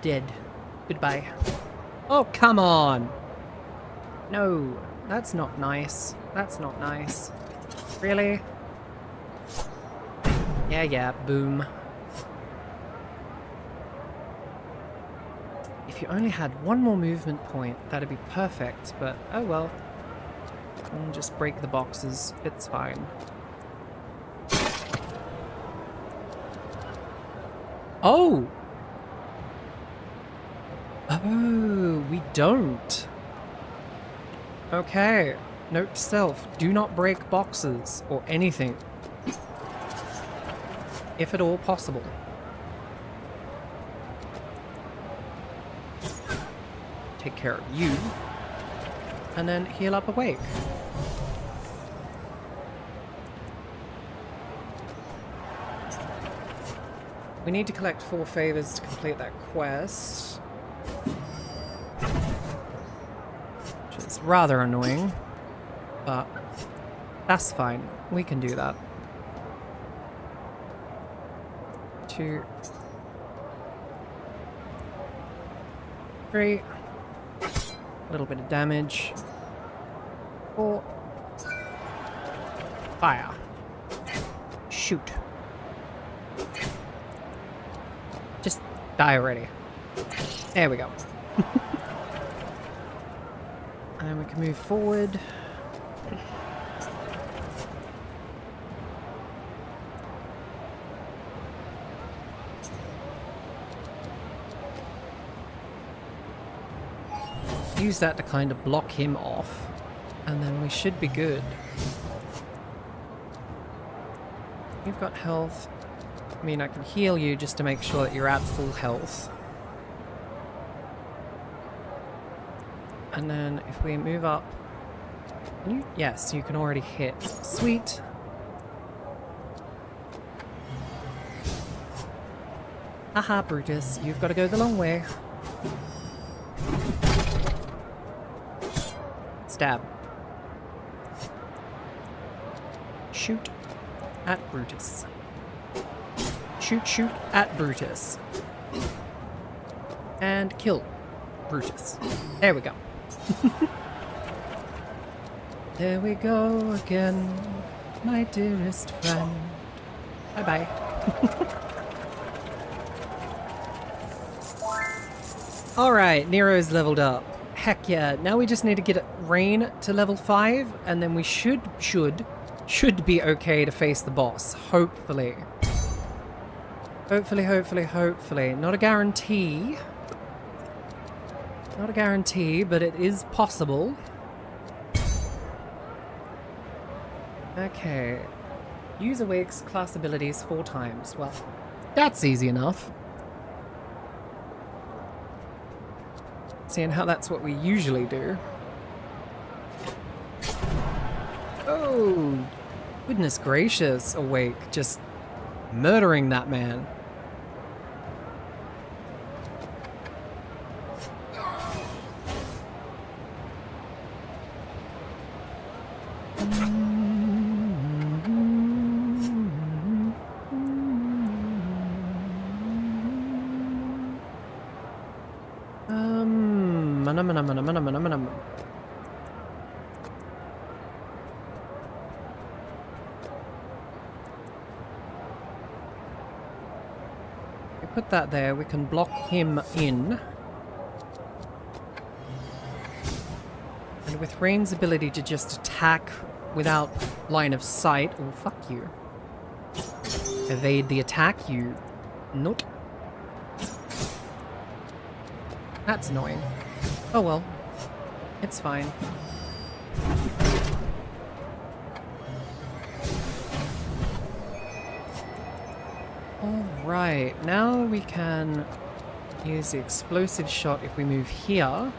Dead. Goodbye. Oh, come on! No, that's not nice. That's not nice. Really? Yeah, boom. If if you only had one more movement point, that'd be perfect, but oh well. I'll just break the boxes, it's fine. Oh! Oh, we don't. Okay. Note to self, do not break boxes or anything. If at all possible. Take care of you. And then heal up awake. We need to collect 4 favors to complete that quest. Which is rather annoying. But that's fine. We can do that. 2, 3. A little bit of damage. 4. Fire. Shoot. Just die already. There we go. And we can move forward. Use that to kind of block him off, and then we should be good. You've got health. I mean, I can heal you just to make sure that you're at full health. And then if we move up... Can you? Yes, you can already hit. Sweet. Haha, Brutus, you've got to go the long way. Stab. Shoot at Brutus. Shoot, shoot at Brutus. And kill Brutus. There we go. There we go again, my dearest friend. Bye-bye. Alright, Nero's leveled up. Heck yeah, now we just need to get Rain to level 5, and then we should be okay to face the boss, hopefully. Hopefully. Not a guarantee. Not a guarantee, but it is possible. Okay. Use Awake's class abilities 4 times. Well, that's easy enough. Seeing how that's what we usually do. Oh, goodness gracious, Awake. Just murdering that man. Put that there, we can block him in. And with Rain's ability to just attack without line of sight, oh fuck you. Evade the attack, you nut. That's annoying. Oh well, it's fine. Alright, now we can use the explosive shot if we move here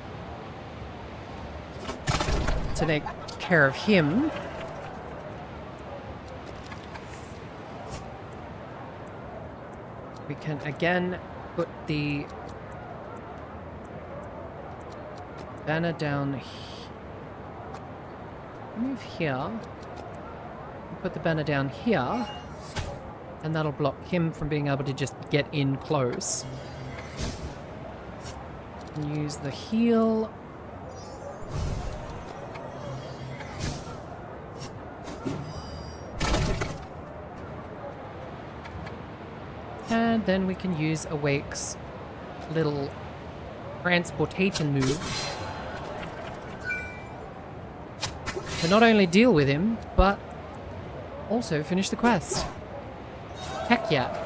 to take care of him. We can again put the banner down move here. Put the banner down here. And that'll block him from being able to just get in close. And use the heal. And then we can use Awake's little transportation move to not only deal with him, but also finish the quest. Heck yeah.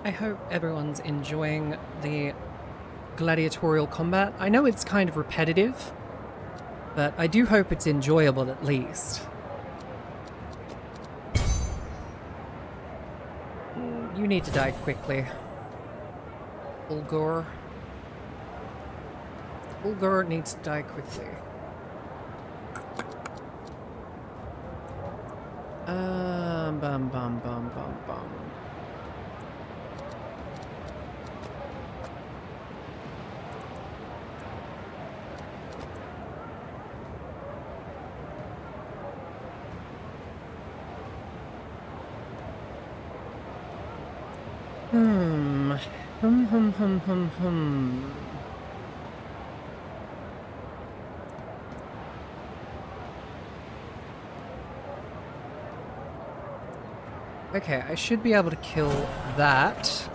I hope everyone's enjoying the gladiatorial combat. I know it's kind of repetitive, but I do hope it's enjoyable at least. You need to die quickly. Ulgur. Ulgur needs to die quickly. Bum bum bum bum bum. Okay, I should be able to kill that.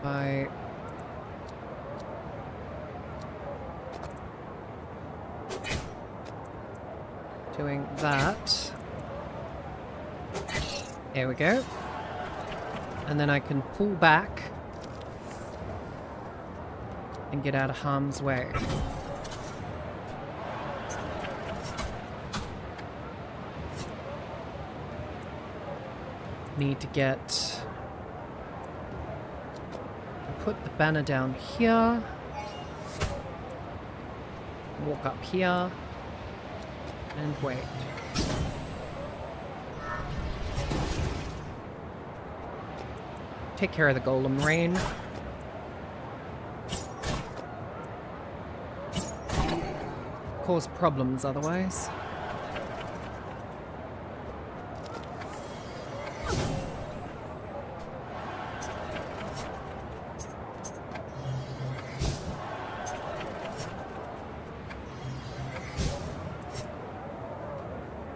By doing that. There we go. And then I can pull back and get out of harm's way. Need to get... put the banner down here. Walk up here. And wait. Take care of the golem rain. Cause problems otherwise.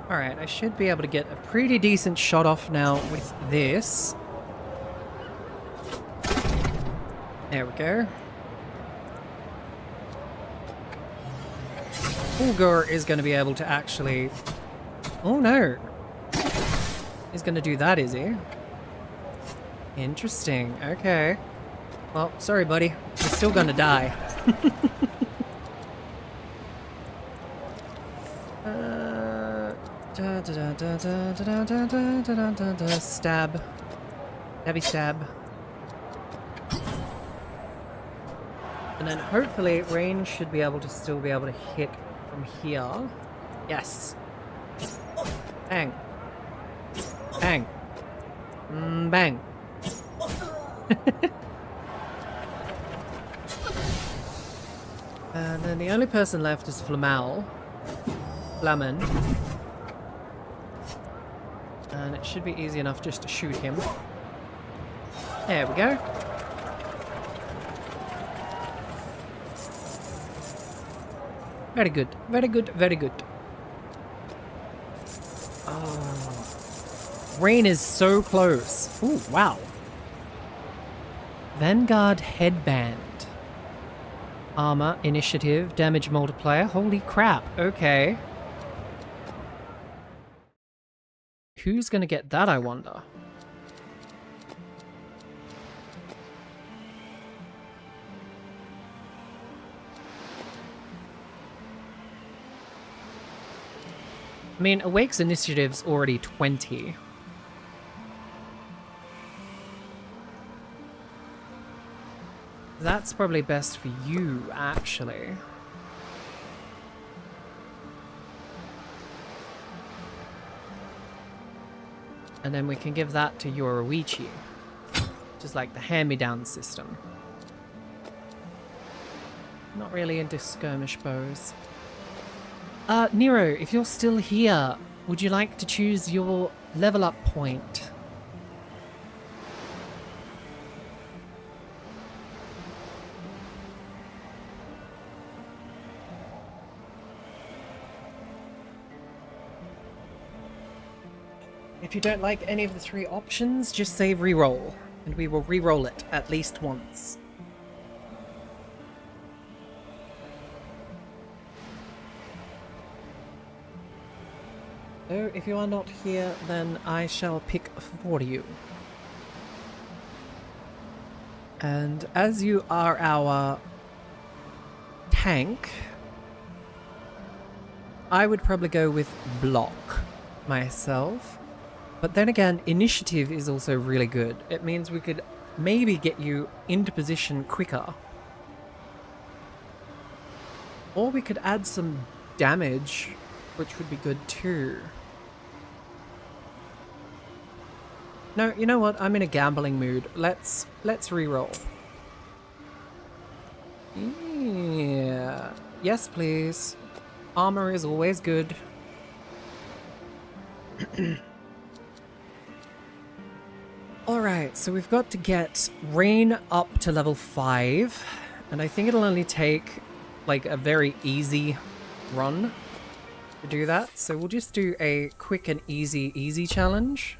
Alright, I should be able to get a pretty decent shot off now with this. There we go. Ulgur is going to be able to actually... Oh no! He's going to do that, is he? Interesting. Okay. Well, sorry buddy. You're still going to die. Stab. Heavy stab. And then hopefully Rain should be able to still be able to hit from here. Yes. Bang. Bang. Bang. And then the only person left is Flamen. And it should be easy enough just to shoot him. There we go. Very good. Very good. Very good. Oh. Rain is so close. Ooh, wow. Vanguard headband. Armor, initiative, damage multiplier. Holy crap. Okay. Who's gonna get that, I wonder? I mean, Awake's initiative's already 20. That's probably best for you, actually. And then we can give that to Yoruichi. Just like the hand-me-down system. Not really into skirmish bows. Nero, if you're still here, would you like to choose your level up point? If you don't like any of the 3 options, just say reroll, and we will re-roll it at least once. So, if you are not here, then I shall pick for you. And as you are our tank, I would probably go with block myself. But then again, initiative is also really good. It means we could maybe get you into position quicker. Or we could add some damage, which would be good too. No, you know what? I'm in a gambling mood. Let's re-roll. Yeah. Yes, please. Armor is always good. Alright, so we've got to get Rain up to level 5. And I think it'll only take like a very easy run to do that. So we'll just do a quick and easy challenge.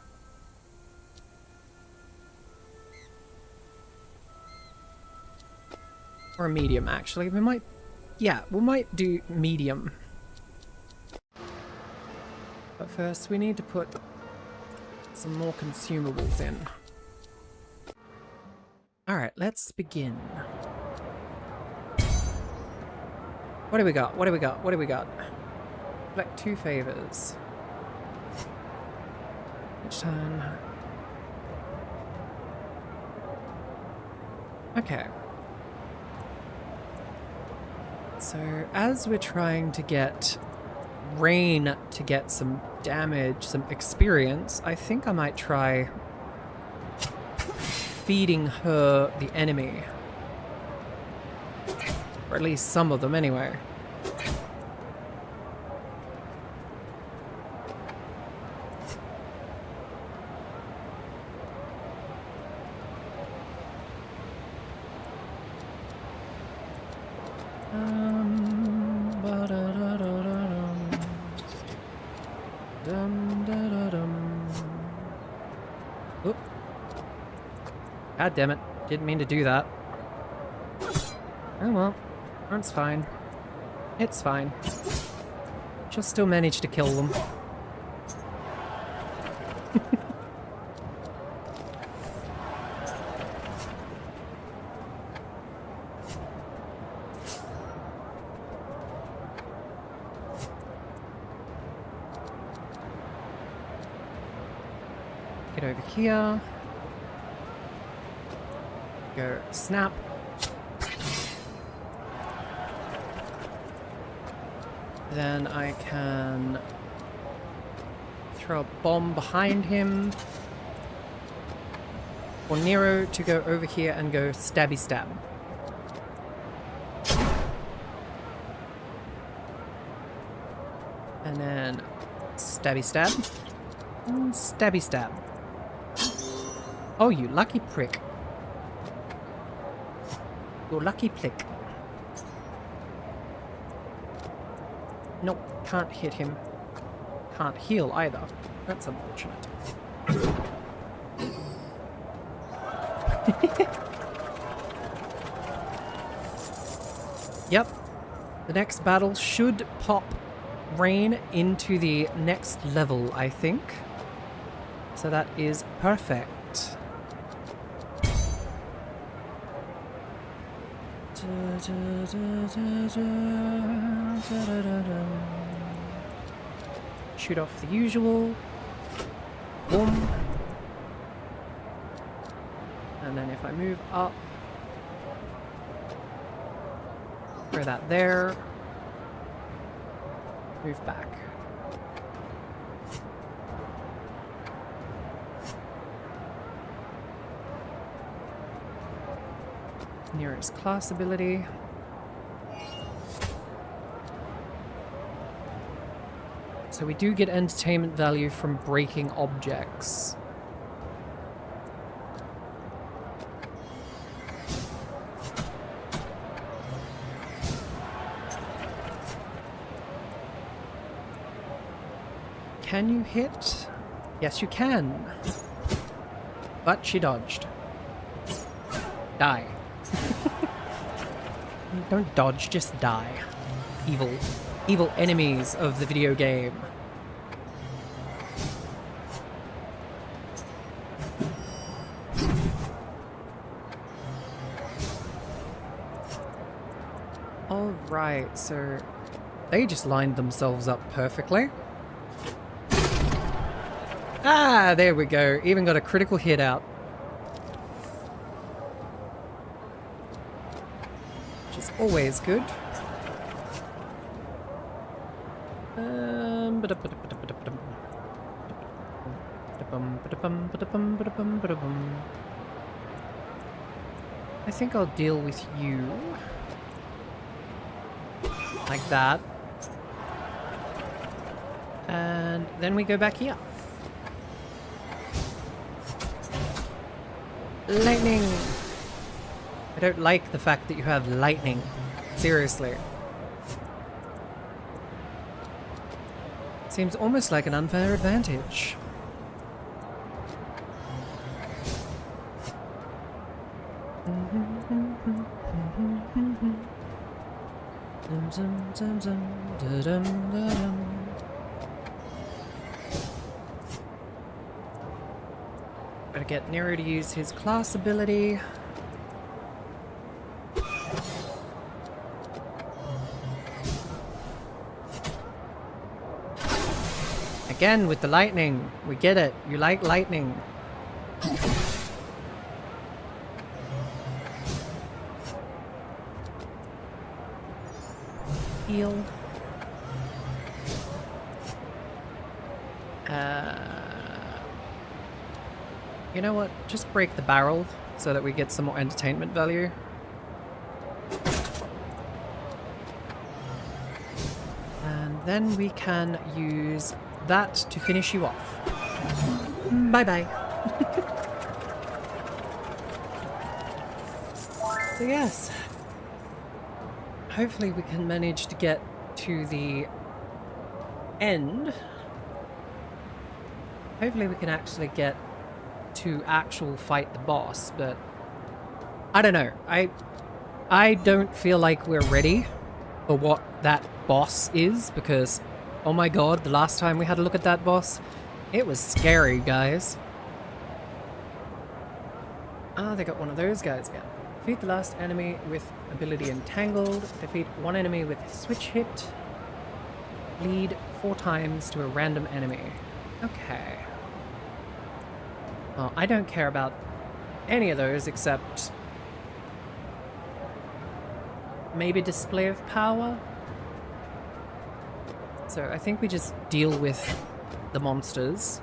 Or a medium, actually. We might do medium. But first, we need to put some more consumables in. Alright, let's begin. What do we got? What do we got? What do we got? Select 2 favors. Each time. Okay. So, as we're trying to get Rain to get some damage, some experience, I think I might try feeding her the enemy. Or at least some of them, anyway. Oop. God damn it. Didn't mean to do that. Oh well. That's fine. It's fine. She'll still manage to kill them. Get over here. Go snap. Then I can throw a bomb behind him. For Nero to go over here and go stabby stab. And then stabby stab. And stabby stab. Oh, you lucky prick. You lucky prick. Nope, can't hit him. Can't heal either. That's unfortunate. Yep. The next battle should pop Rain into the next level, I think. So that is perfect. Shoot off the usual. Boom. And then if I move up, throw that there. Move back. Nearest class ability. So we do get entertainment value from breaking objects. Can you hit? Yes, you can. But she dodged. Die. Don't dodge, just die. Evil enemies of the video game. Alright, so they just lined themselves up perfectly. Ah, there we go. Even got a critical hit out. Which is always good. I think I'll deal with you. Like that. And then we go back here. Lightning! I don't like the fact that you have lightning. Seriously. Seems almost like an unfair advantage. Gotta get Nero to use his class ability. Again with the lightning. We get it. You like lightning. Heal. You know what? Just break the barrel so that we get some more entertainment value. And then we can use that to finish you off. Bye-bye. So yes. Hopefully we can manage to get to the end. Hopefully we can actually get to actual fight the boss, but I don't know. I don't feel like we're ready for what that boss is, because oh my god, the last time we had a look at that boss, it was scary, guys. Ah, they got one of those guys again. Defeat the last enemy with ability Entangled. Defeat one enemy with Switch Hit. Bleed 4 times to a random enemy. Okay. Well, I don't care about any of those except maybe Display of Power. So I think we just deal with the monsters.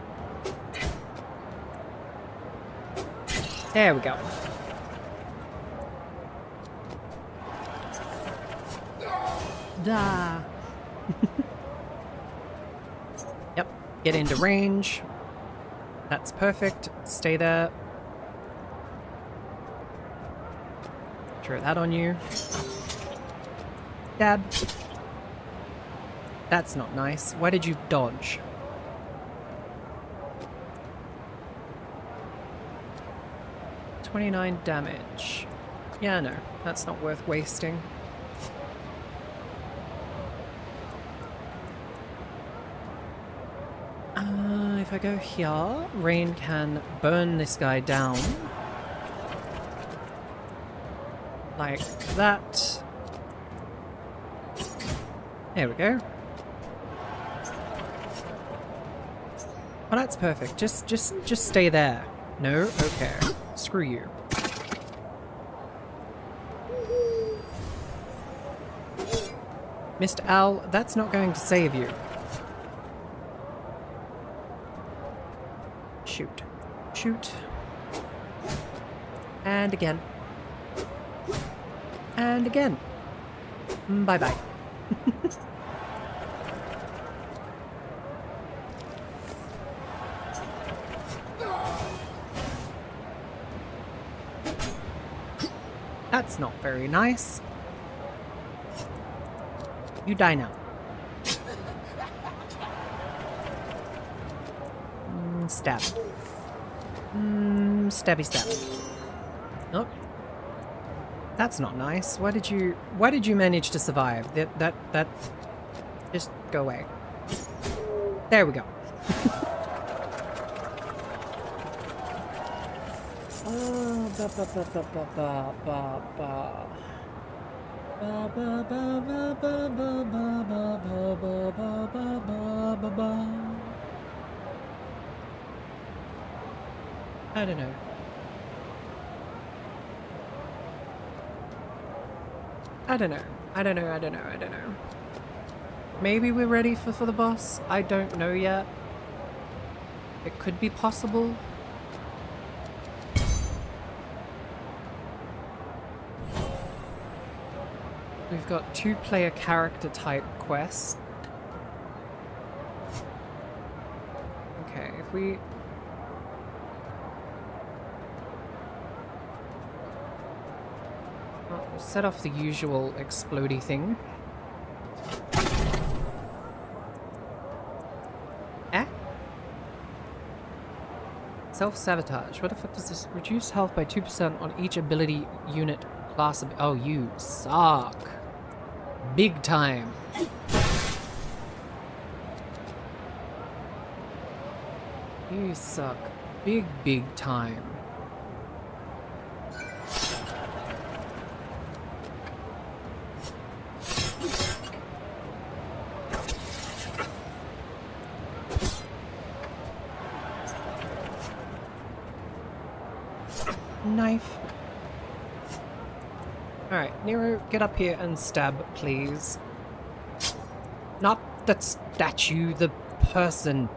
There we go. Da. Yep, get into range. That's perfect. Stay there. Throw that on you. Dab. That's not nice. Why did you dodge? $29 damage. Yeah, no, that's not worth wasting. If I go here, Rain can burn this guy down. Like that. There we go. Oh, that's perfect. Just stay there. No? Okay. Screw you. Mr. Owl, that's not going to save you. Shoot. Shoot. And again. And again. Bye-bye. That's not very nice. You die now. and stab. Stabby stab. Nope. That's not nice. Why did you manage to survive? That just go away. There we go. I don't know. I don't know. Maybe we're ready for the boss? I don't know yet. It could be possible. We've got 2-player character type quests. Okay, if we... Well, we'll set off the usual explodey thing. Eh? Self-sabotage. What effect does this? Reduce health by 2% on each ability unit class. Oh, you suck. Big time. You suck. Big time. Knife. Alright, Nero, get up here and stab, please. Not the statue, the person.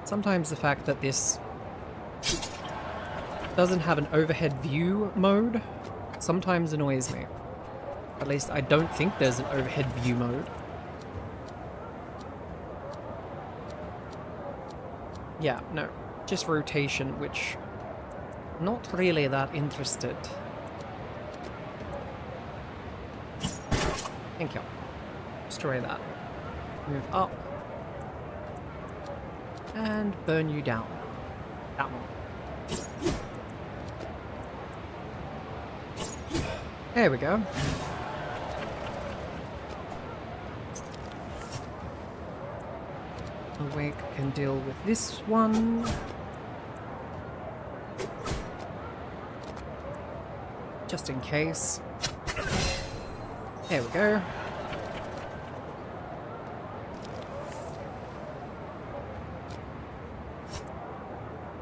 Sometimes the fact that this doesn't have an overhead view mode sometimes annoys me. At least I don't think there's an overhead view mode. Yeah, no. Just rotation, which... not really that interested. Thank you. Destroy that. Move up. And burn you down. That one. There we go. Awake can deal with this one. Just in case. There we go.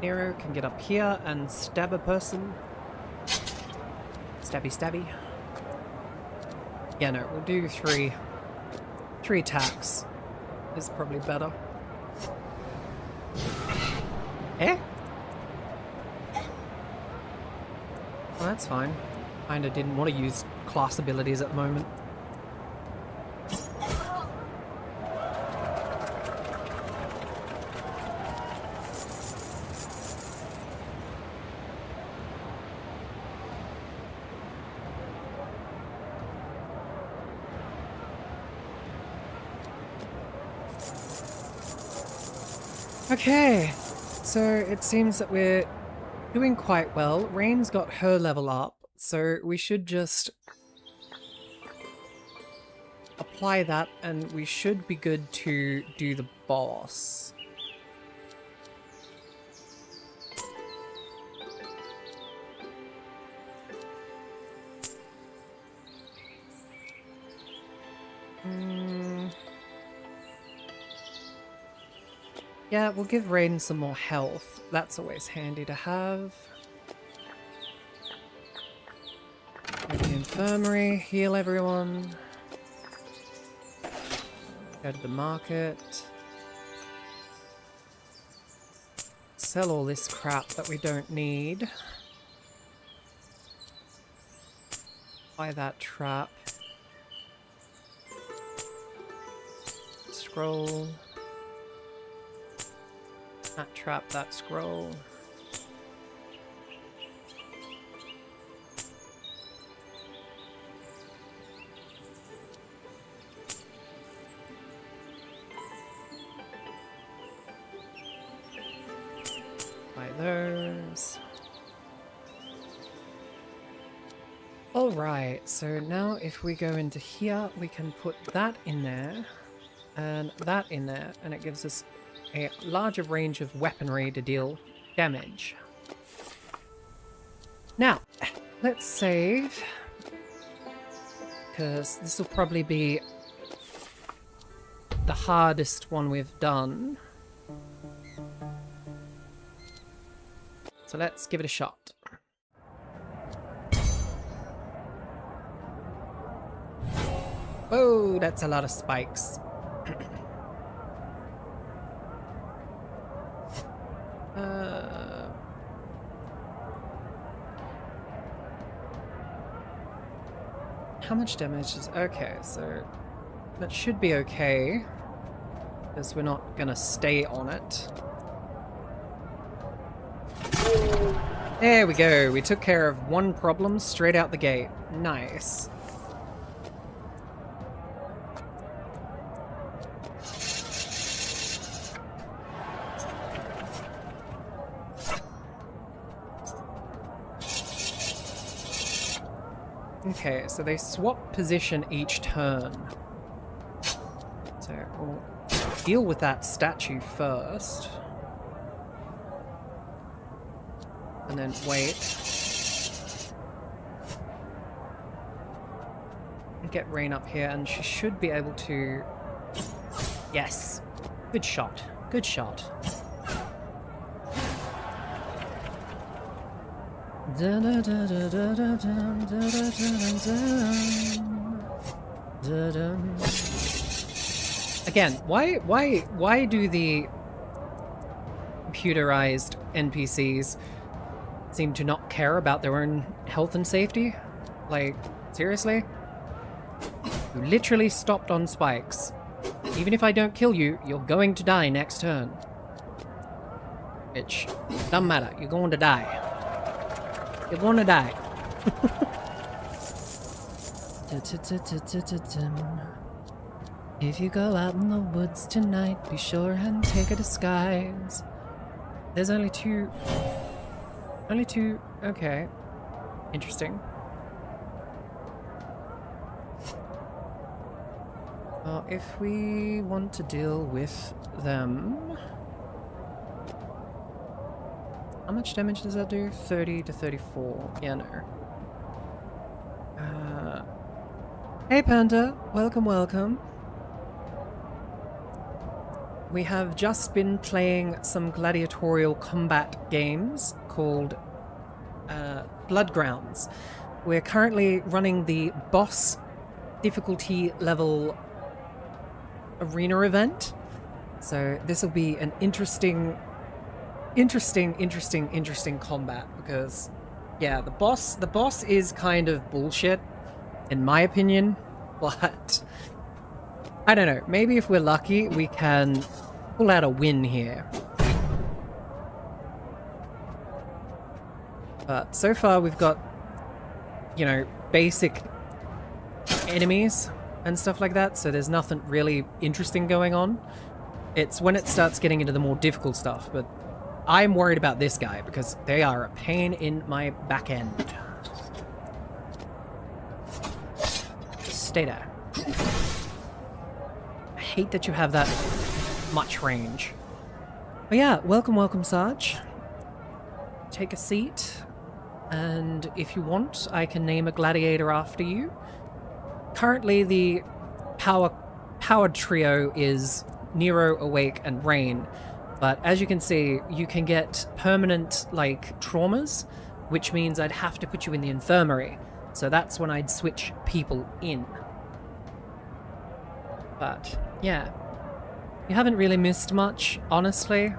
Nero can get up here and stab a person. Stabby stabby. Yeah, no, we'll do three attacks. Is probably better. Eh? Well, that's fine. Kinda didn't want to use class abilities at the moment. Okay, so it seems that we're doing quite well. Rain's got her level up, so we should just apply that and we should be good to do the boss. Yeah, we'll give Rain some more health. That's always handy to have. Go to the infirmary, heal everyone. Go to the market. Sell all this crap that we don't need. Buy that trap. Scroll. That trap, that scroll. those. Alright, so now if we go into here, we can put that in there, and that in there, and it gives us a larger range of weaponry to deal damage. Now, let's save, because this will probably be the hardest one we've done. So let's give it a shot. Whoa, that's a lot of spikes. How much damage is... Okay, so that should be okay, because we're not gonna stay on it. There we go, we took care of one problem straight out the gate. Nice. Okay, so they swap position each turn. So we'll deal with that statue first. And then wait. Get Rain up here, and she should be able to... Yes! Good shot. Good shot. Again, why do the computerized NPCs seem to not care about their own health and safety? Like, seriously? You literally stopped on spikes. Even if I don't kill you, you're going to die next turn. Which, doesn't matter, you're going to die. You're gonna die. If you go out in the woods tonight, be sure and take a disguise. There's only two. Only two. Okay. Interesting. Well, if we want to deal with them... How much damage does that do? 30 to 34. Yeah, no. Hey Panda, welcome, welcome. We have just been playing some gladiatorial combat games called Bloodgrounds. We're currently running the boss difficulty level arena event. So this will be an interesting combat, because yeah, the boss is kind of bullshit in my opinion, but I don't know, maybe if we're lucky we can pull out a win here. But so far we've got, you know, basic enemies and stuff like that, so there's nothing really interesting going on. It's when it starts getting into the more difficult stuff, but I'm worried about this guy because they are a pain in my back end. Stay there. I hate that you have that much range. But yeah, welcome, welcome, Sarge. Take a seat, and if you want, I can name a gladiator after you. Currently, the powered trio is Nero, Awake, and Rain. But as you can see, you can get permanent, like, traumas, which means I'd have to put you in the infirmary. So that's when I'd switch people in. But, yeah. You haven't really missed much, honestly.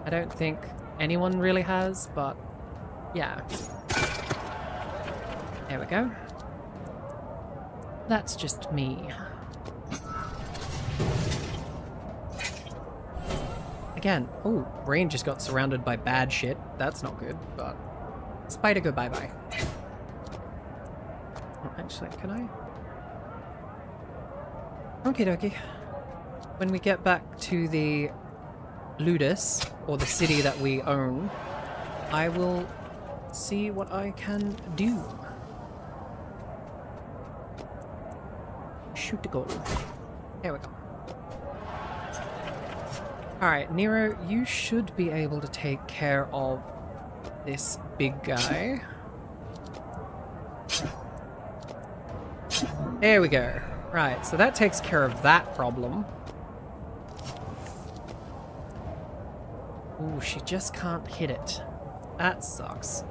I don't think anyone really has, but, yeah. There we go. That's just me. Again, oh, Rain just got surrounded by bad shit. That's not good, but... Spider, go bye-bye. Oh, actually, can I? Okie dokie. When we get back to the Ludus, or the city that we own, I will see what I can do. Shoot the goal. There we go. Alright, Nero, you should be able to take care of this big guy. There we go. Right, so that takes care of that problem. Ooh, she just can't hit it. That sucks.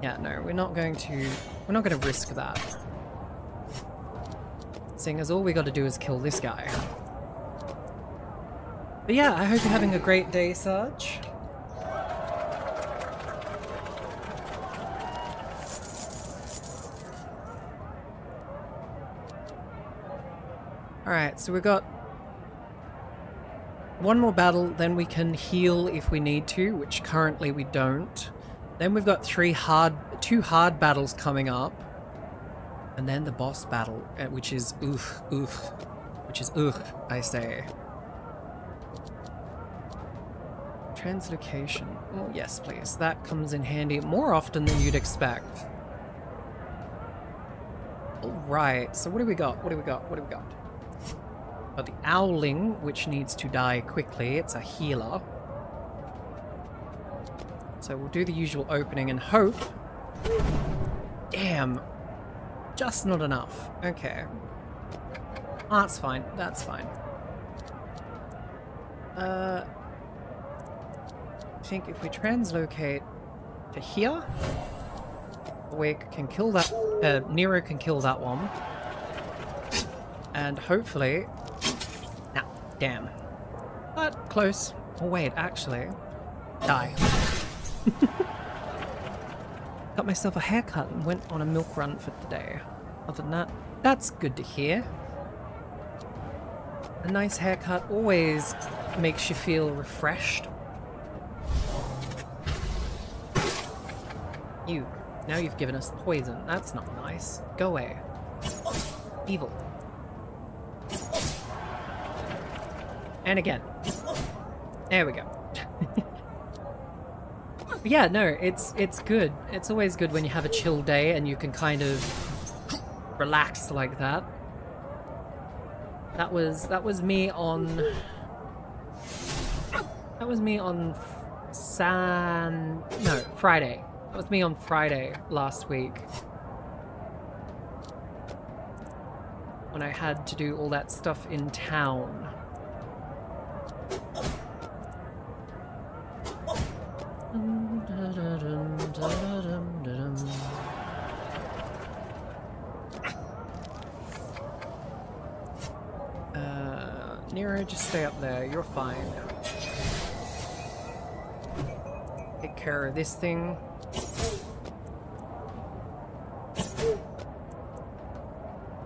Yeah, no, we're not going to risk that. Seeing as all we got to do is kill this guy. But yeah, I hope you're having a great day, Sarge. Alright, so we've got one more battle, then we can heal if we need to, which currently we don't. Then we've got two hard battles coming up. And then the boss battle, which is I say. Translocation. Oh, yes, please. That comes in handy more often than you'd expect. Alright, so what do we got? What do we got? What do we got? Got the Owling, which needs to die quickly. It's a healer. So we'll do the usual opening and hope. Damn. Just not enough. Okay. That's fine. That's fine. I think if we translocate to here, we can kill that. Nero can kill that one. And hopefully. Nah, damn. But close. Oh, wait, actually. Die. Got myself a haircut and went on a milk run for the day. Other than that, that's good to hear. A nice haircut always makes you feel refreshed. You. Now you've given us poison. That's not nice. Go away. Evil. And again. There we go. But yeah, no, it's good. It's always good when you have a chill day and you can kind of relax like that. That was me on Friday. That was me on Friday last week. When I had to do all that stuff in town. Nero, just stay up there. You're fine. Take care of this thing.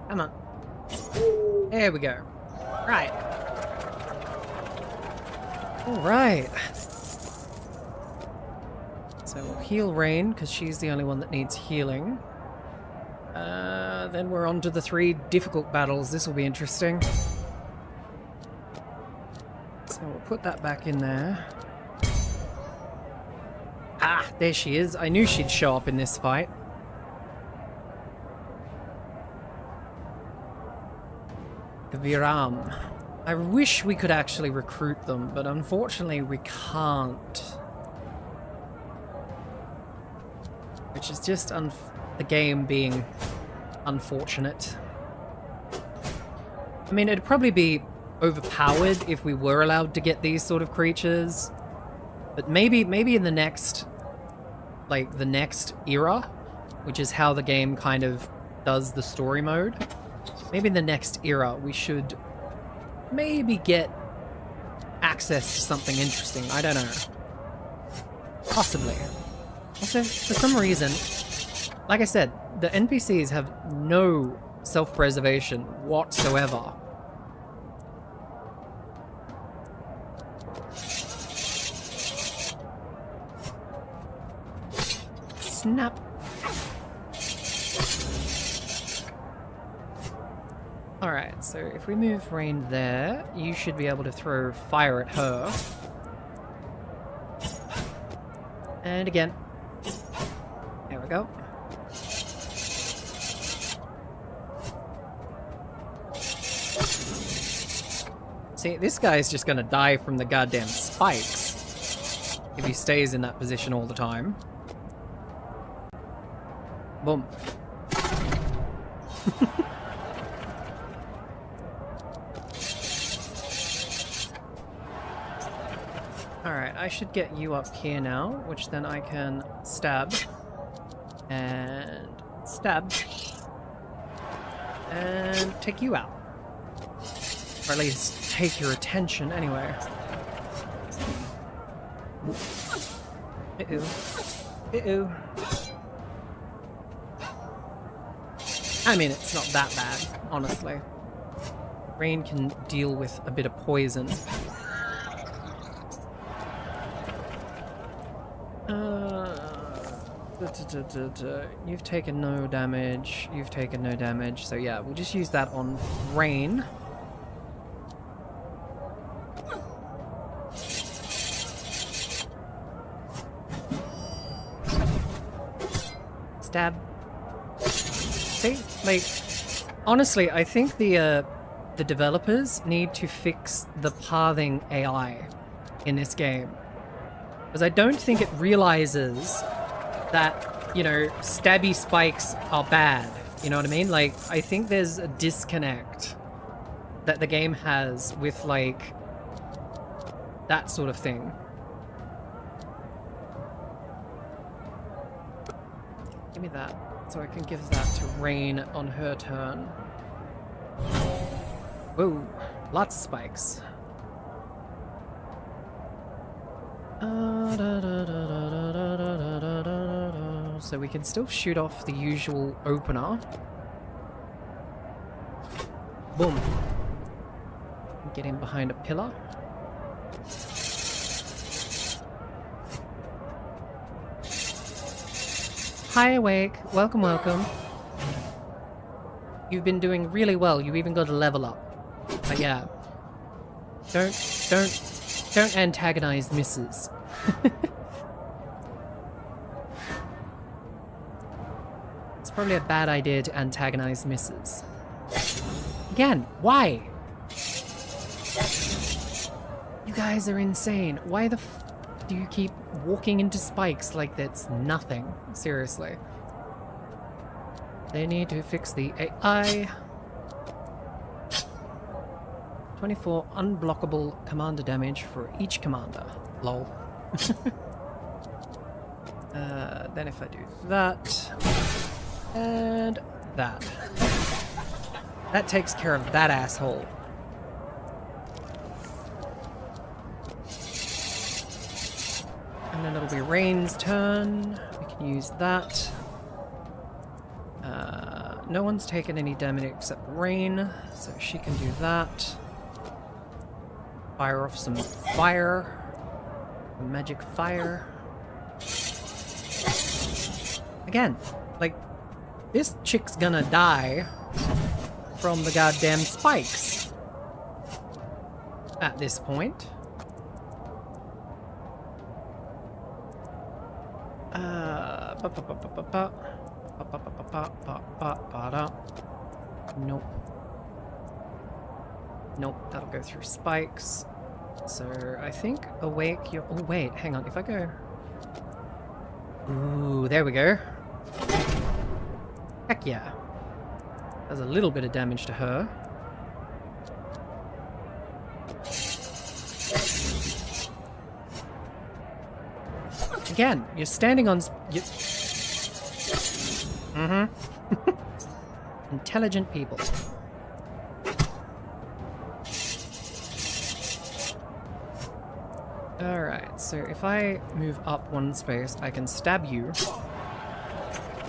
Come on. There we go. Right. Alright. So we'll heal Rain, because she's the only one that needs healing. Then we're on to the 3 difficult battles. This will be interesting. So we'll put that back in there. Ah, there she is. I knew she'd show up in this fight. The Viram. I wish we could actually recruit them, but unfortunately we can't. Which is just the game being unfortunate. I mean, it'd probably be overpowered if we were allowed to get these sort of creatures. But maybe in the next, like, the next era, which is how the game kind of does the story mode. Maybe in the next era we should maybe get access to something interesting. I don't know. Possibly. Also, for some reason, like I said, the NPCs have no self-preservation whatsoever. Snap. Alright, so if we move Rain there, you should be able to throw fire at her. And again. There we go. See, this guy's just gonna die from the goddamn spikes if he stays in that position all the time. Boom. Alright, I should get you up here now, which then I can stab. And stab. And take you out. Or at least take your attention anyway. Uh-oh. Uh-oh. I mean, it's not that bad, honestly. Rain can deal with a bit of poison. You've taken no damage. You've taken no damage. So yeah, we'll just use that on Rain. Stab. See? Like, honestly, I think the developers need to fix the pathing AI in this game. Because I don't think it realizes that, you know, stabby spikes are bad. You know what I mean? Like, I think there's a disconnect that the game has with, like, that sort of thing. Give me that, so I can give that to Rain on her turn. Whoa, lots of spikes. So we can still shoot off the usual opener. Boom. Get in behind a pillar. Hi, Awake. Welcome, welcome. You've been doing really well. You even got a level up. But yeah. Don't antagonize misses. It's probably a bad idea to antagonize misses. Again, why? You guys are insane. Why the f do you keep walking into spikes like that's nothing? Seriously. They need to fix the AI. 24 unblockable commander damage for each commander. Lol. Then if I do that, and that. That takes care of that asshole. And then it'll be Rain's turn. We can use that. No one's taken any damage except Rain, so she can do that. Fire off some fire. Magic fire. Again, like, this chick's gonna die from the goddamn spikes at this point. Nope. Nope, that'll go through spikes. So I think Awake, you're... Oh wait, hang on, if I go... Ooh, there we go. Heck yeah. Does a little bit of damage to her. Again, you're standing on... Intelligent people. Alright, so if I move up one space, I can stab you.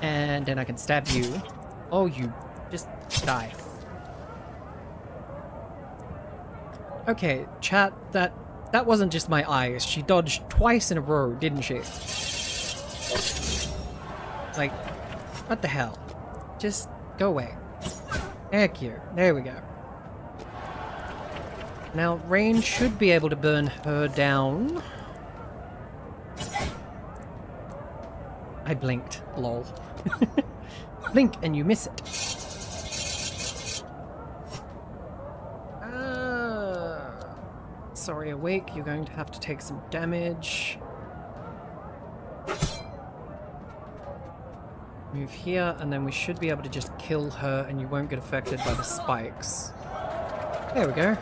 And then I can stab you. Oh, you just die. Okay, chat, that wasn't just my eyes. She dodged twice in a row, didn't she? Like, what the hell? Just go away. Heck yeah. There we go. Now, rain should be able to burn her down. I blinked. Lol. Blink and you miss it. Sorry, awake. You're going to have to take some damage. Move here, and then we should be able to just kill her, and you won't get affected by the spikes. There we go.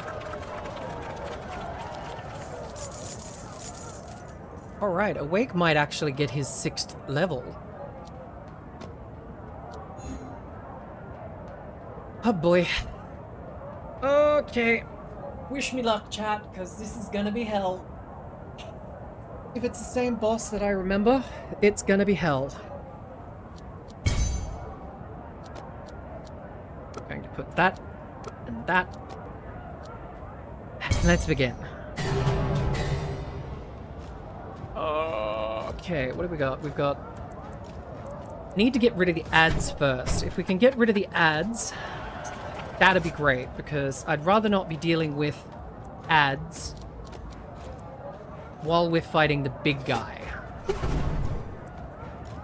Alright, Awake might actually get his 6th level. Oh boy. Okay. Wish me luck, chat, because this is gonna be hell. If it's the same boss that I remember, it's gonna be hell. I'm going to put that and that. Let's begin. Okay, what have we got? We've got... Need to get rid of the ads first. If we can get rid of the ads, that'd be great, because I'd rather not be dealing with ads while we're fighting the big guy.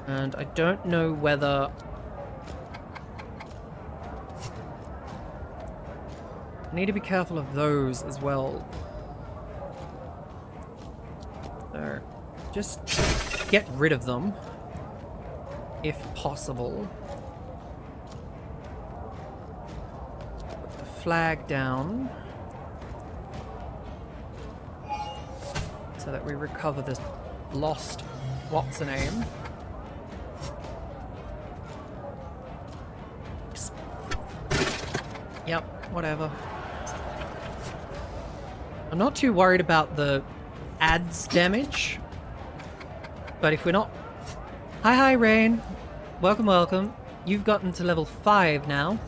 And I don't know whether... I need to be careful of those as well. So, just get rid of them, if possible. Put the flag down, so that we recover this lost what's-a-name. Yep, whatever. I'm not too worried about the ads damage, but if we're not... Hi, Rain. Welcome, welcome. You've gotten to level 5 now.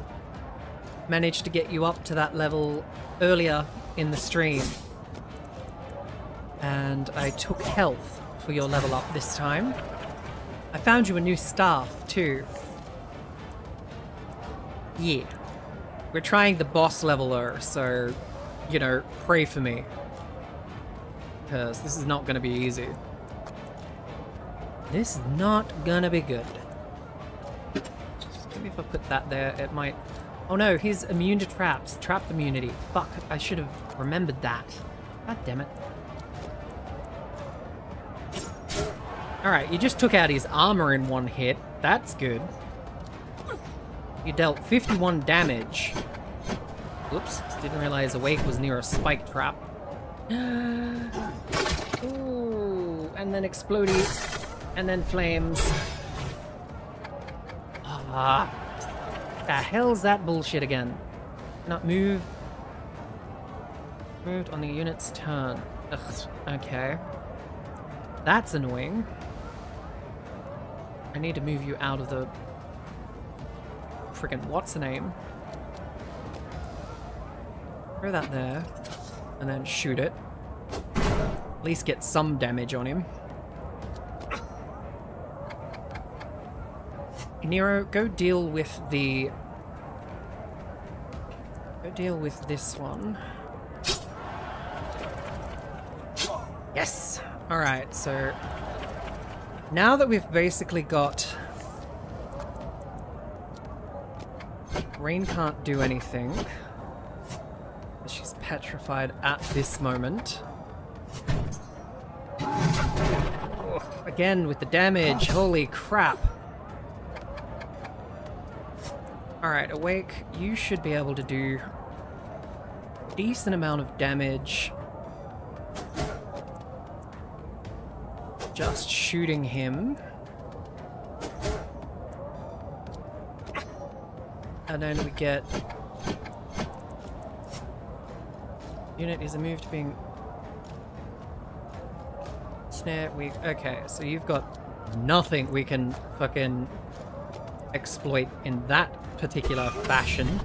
Managed to get you up to that level earlier in the stream. And I took health for your level up this time. I found you a new staff, too. Yeah. We're trying the boss leveler, so, you know, pray for me. Because this is not going to be easy. This is not going to be good. Maybe if I put that there, it might... Oh no, he's immune to traps. Trap immunity. Fuck, I should have remembered that. God damn it. Alright, you just took out his armor in one hit. That's good. You dealt 51 damage. Oops, didn't realize Awake was near a spike trap. Ooh, and then explodey, and then flames. Ah, the hell's that bullshit again? Not move. Moved on the unit's turn. Ugh, okay. That's annoying. I need to move you out of the... Friggin' what's-a-name? Throw that there, and then shoot it. At least get some damage on him. Nero, go deal with the... Go deal with this one. Yes! Alright, so... Now that we've basically got... Rain can't do anything. She's petrified at this moment. Oh, again with the damage. Holy crap. Alright, Awake, you should be able to do a decent amount of damage. Just shooting him. And then we get... Unit is moved to being... Snare, we... Okay, so you've got nothing we can fucking exploit in that particular fashion.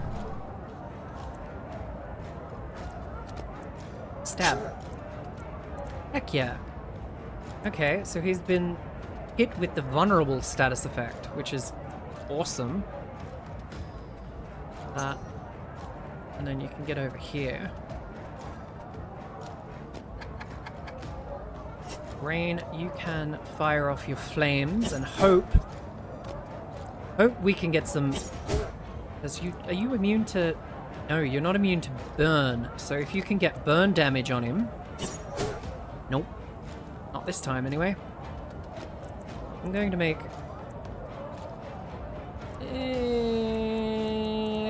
Stab. Heck yeah. Okay, so he's been hit with the vulnerable status effect, which is awesome. that. And then you can get over here. Rain, you can fire off your flames and hope we can get some... Are you immune to... No, you're not immune to burn. So if you can get burn damage on him... Nope. Not this time, anyway. I'm going to make...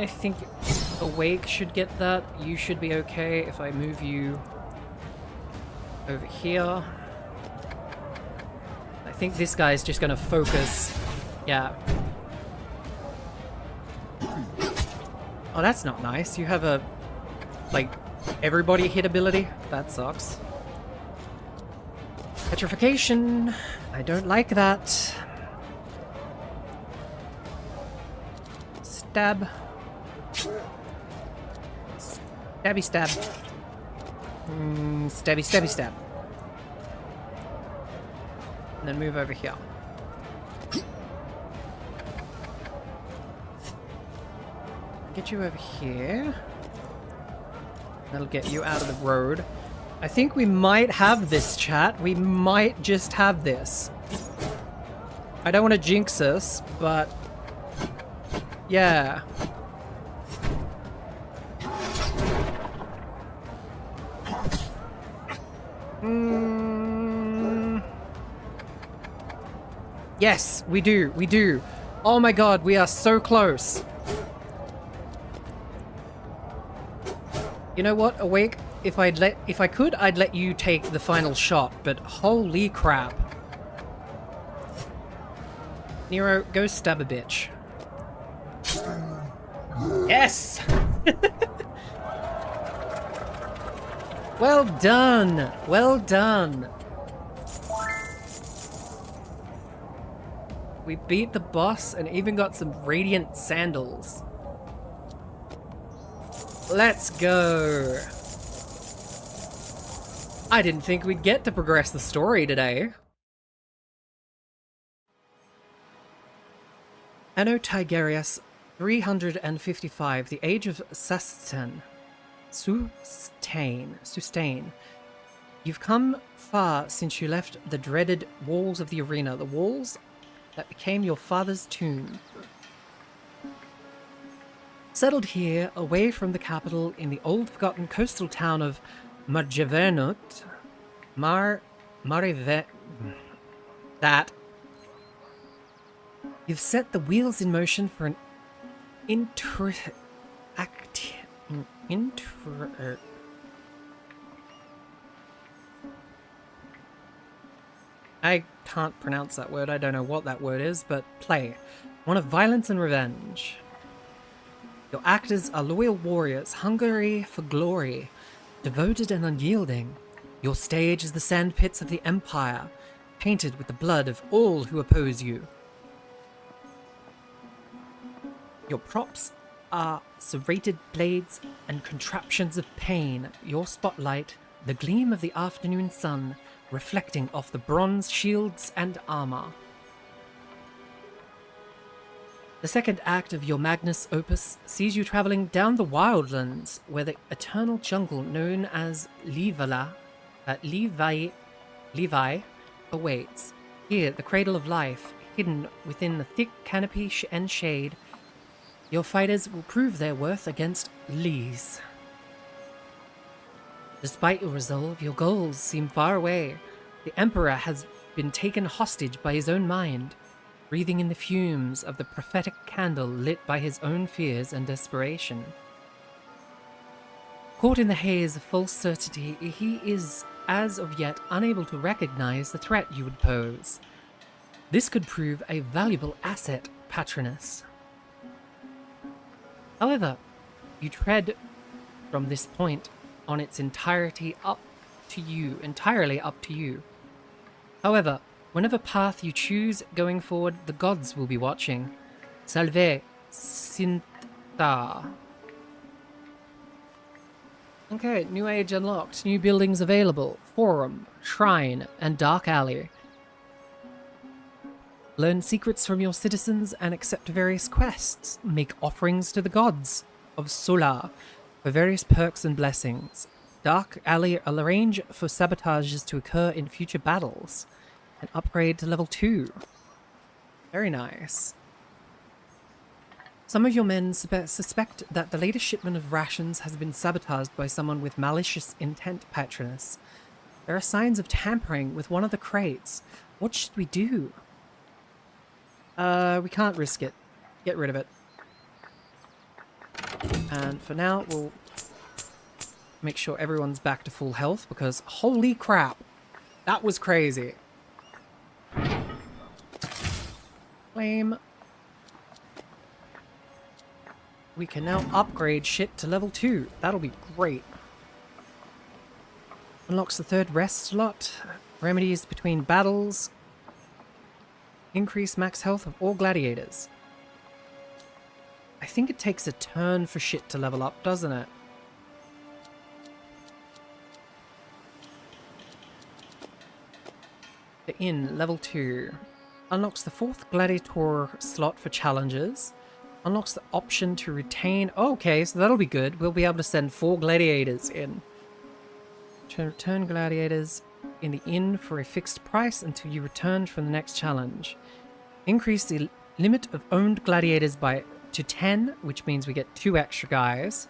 I think Awake should get that. You should be okay if I move you over here. I think this guy's just going to focus. Yeah. Oh, that's not nice. You have a, like, everybody hit ability? That sucks. Petrification. I don't like that. Stab. Stabby stab. Stabby stabby stab. And then move over here. Get you over here. That'll get you out of the road. I think we might have this, chat. We might just have this. I don't want to jinx us, but... yeah. Yes, we do. We do. Oh my god, we are so close. You know what, Awake? If I could, I'd let you take the final shot, but holy crap. Nero, go stab a bitch. Yes! Well done! Well done! We beat the boss and even got some radiant sandals. Let's go! I didn't think we'd get to progress the story today. Anno Tigerius 355, the age of Sustain. You've come far since you left the dreaded walls of the arena, the walls that became your father's tomb. Settled here, away from the capital, in the old forgotten coastal town of Marjavernut, that you've set the wheels in motion for an I can't pronounce that word, I don't know what that word is, but play. One of violence and revenge. Your actors are loyal warriors, hungry for glory, devoted and unyielding. Your stage is the sandpits of the Empire, painted with the blood of all who oppose you. Your props are serrated blades and contraptions of pain. Your spotlight, the gleam of the afternoon sun, reflecting off the bronze shields and armor. The second act of your Magnus Opus sees you traveling down the wildlands, where the eternal jungle known as Levi awaits. Here, the cradle of life, hidden within the thick canopy and shade, your fighters will prove their worth against Lees. Despite your resolve, your goals seem far away. The Emperor has been taken hostage by his own mind, breathing in the fumes of the prophetic candle lit by his own fears and desperation. Caught in the haze of false certainty, he is, as of yet, unable to recognize the threat you would pose. This could prove a valuable asset, Patroness. However, you tread from this point on its entirely up to you. However, whenever path you choose going forward, the gods will be watching. Salve, Sinta. Okay, new age unlocked, new buildings available, forum, shrine, and dark alley. Learn secrets from your citizens and accept various quests. Make offerings to the gods. of Solar for various perks and blessings. Dark Alley will arrange for sabotages to occur in future battles. And upgrade to level 2. Very nice. Some of your men suspect that the latest shipment of rations has been sabotaged by someone with malicious intent, Patroness. There are signs of tampering with one of the crates. What should we do? We can't risk it. Get rid of it. And for now, we'll make sure everyone's back to full health because holy crap, that was crazy. Flame. We can now upgrade shit to level 2. That'll be great. Unlocks the 3rd rest slot. Remedies between battles. Increase max health of all gladiators. I think it takes a turn for shit to level up, doesn't it? The Inn, level 2. Unlocks the 4th gladiator slot for challenges. Unlocks the option to retain... Oh, okay, so that'll be good. We'll be able to send 4 gladiators in. Return gladiators in the inn for a fixed price until you return from the next challenge. Increase the limit of owned gladiators to 10, which means we get 2 extra guys.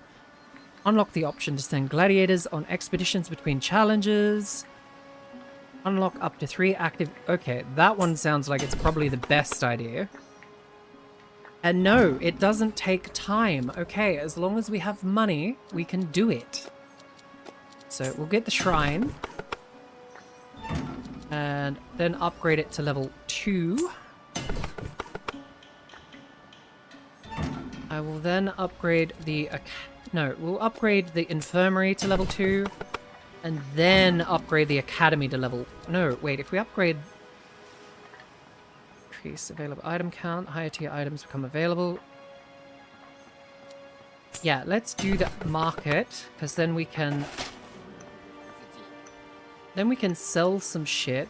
Unlock the option to send gladiators on expeditions between challenges. Unlock up to 3 active... Okay, that one sounds like it's probably the best idea. And no, it doesn't take time. Okay, as long as we have money, we can do it. So we'll get the shrine. And then upgrade it to level 2. I will then upgrade the... No, we'll upgrade the infirmary to level 2. And then upgrade the academy to level... No, wait, if we upgrade... Increase available item count, higher tier items become available. Yeah, let's do the market, because then we can... Then we can sell some shit.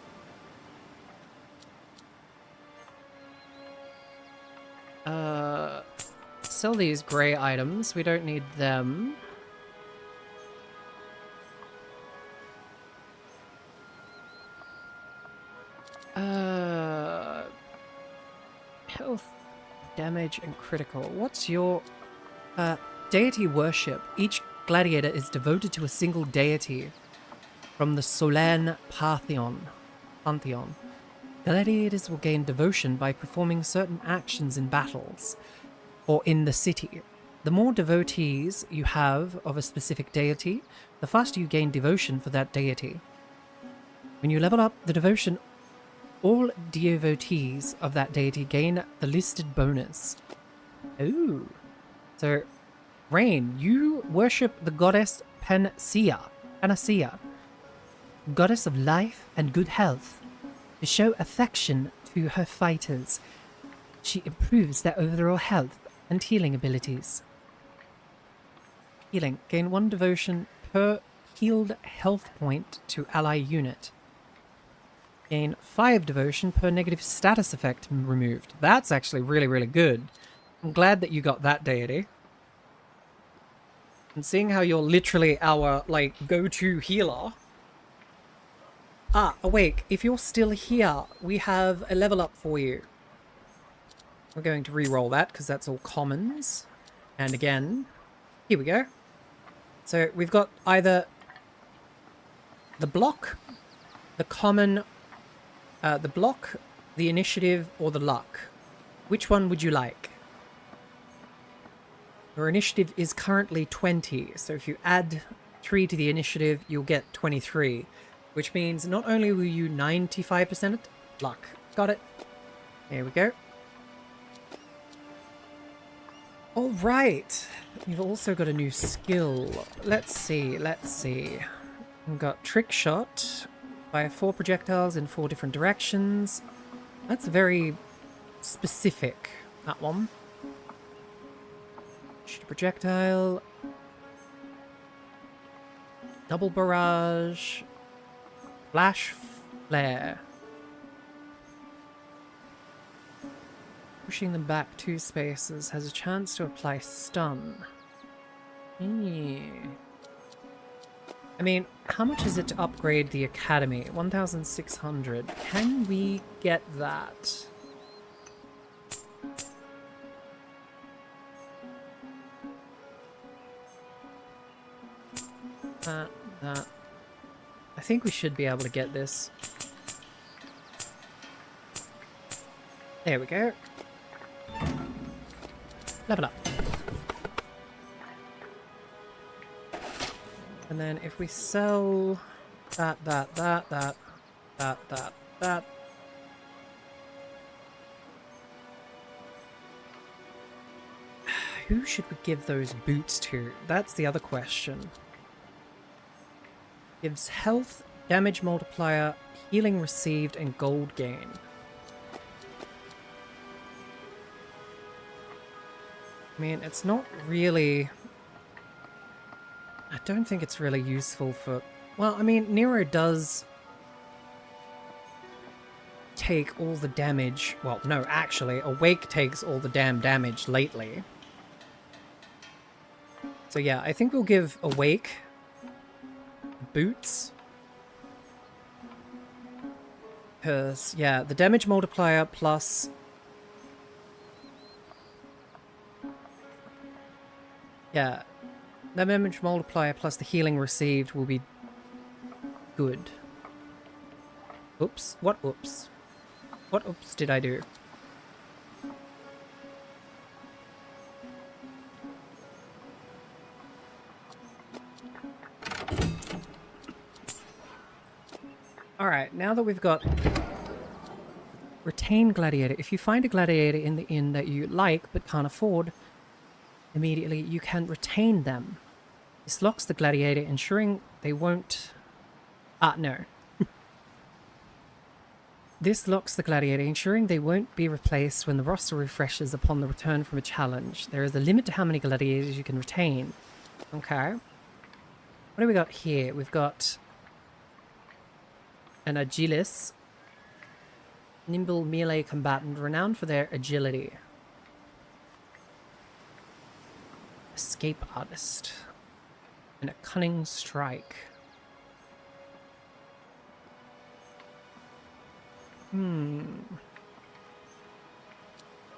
Sell these grey items. We don't need them. Health, damage, and critical. What's your... deity worship. Each gladiator is devoted to a single deity from the Solan Pantheon. Gladiators will gain devotion by performing certain actions in battles or in the city. The more devotees you have of a specific deity, the faster you gain devotion for that deity. When you level up the devotion, all devotees of that deity gain the listed bonus. Ooh. So, Rain, you worship the goddess Panacea, goddess of life and good health. To show affection to her fighters, she improves their overall health and healing abilities. Healing. Gain 1 devotion per healed health point to ally unit. Gain 5 devotion per negative status effect removed. That's actually really, really good. I'm glad that you got that deity. And seeing how you're literally our, like, go-to healer. Ah, awake. If you're still here, we have a level up for you. We're going to re-roll that, because that's all commons. And again, here we go. So we've got either the block, the common, the block, the initiative, or the luck. Which one would you like? Your initiative is currently 20, so if you add 3 to the initiative, you'll get 23. Which means not only will you 95% luck. Got it. There we go. Alright. You've also got a new skill. Let's see. We've got Trick Shot. Fire 4 projectiles in 4 different directions. That's very specific, that one. Shoot a projectile. Double barrage. Flash flare. Pushing them back 2 spaces has a chance to apply stun. I mean, how much is it to upgrade the academy? 1,600. Can we get that? That. I think we should be able to get this. There we go. Level up. And then if we sell that. Who should we give those boots to? That's the other question. Gives health, damage multiplier, healing received, and gold gain. I mean, it's not really... I don't think it's really useful for... Well, I mean, Nero does take all the damage... Well, no, actually, Awake takes all the damn damage lately. So yeah, I think we'll give Awake boots. Because, yeah, the damage multiplier plus... Yeah, the damage multiplier plus the healing received will be good. Oops, what oops? What oops did I do? Alright, now that we've got Retain Gladiator. If you find a gladiator in the inn that you like but can't afford, immediately you can retain them. This locks the gladiator, ensuring they won't... no. This locks the gladiator, ensuring they won't be replaced when the roster refreshes upon the return from a challenge. There is a limit to how many gladiators you can retain. Okay. What do we got here? We've got an Agilis. Nimble melee combatant, renowned for their agility. Escape artist. And a cunning strike. What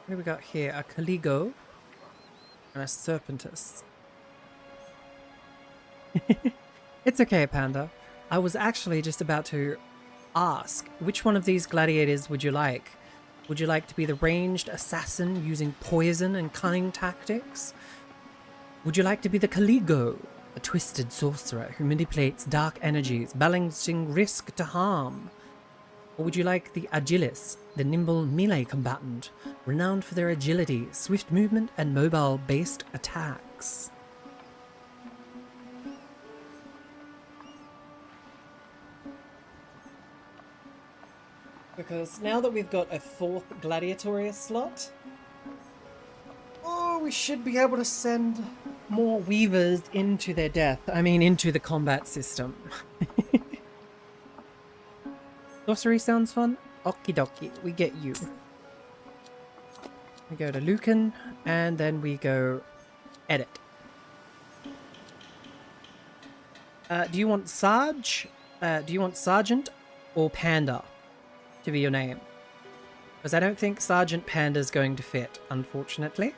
do we got here? A Caligo. And a Serpentus. It's okay, Panda. I was actually just about to ask, which one of these gladiators would you like? Would you like to be the ranged assassin using poison and cunning tactics? Would you like to be the Caligo, a twisted sorcerer who manipulates dark energies, balancing risk to harm? Or would you like the Agilis, the nimble melee combatant, renowned for their agility, swift movement, and mobile-based attacks? Because now that we've got a 4th gladiatorius slot, we should be able to send more weavers into their death. I mean, into the combat system. Sorcery sounds fun? Okie dokie, we get you. We go to Lucan, and then we go edit. Do you want Sarge? Do you want Sergeant or Panda to be your name? Because I don't think Sergeant Panda is going to fit, unfortunately.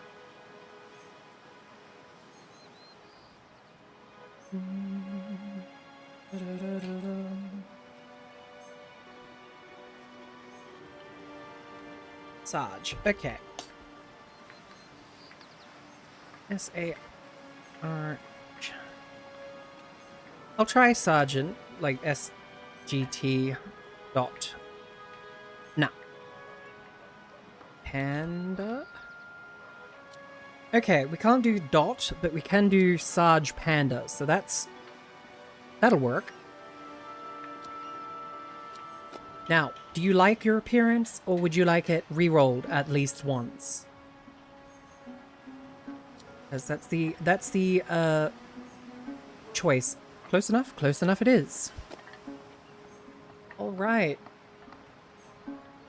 Sarge. Okay. S-A-R... I'll try Sergeant, like S-G-T dot. No. Panda? Okay, we can't do dot, but we can do Sarge Panda, so that'll work. Now, do you like your appearance, or would you like it re-rolled at least once? Because that's the choice. Close enough? Close enough it is. Alright.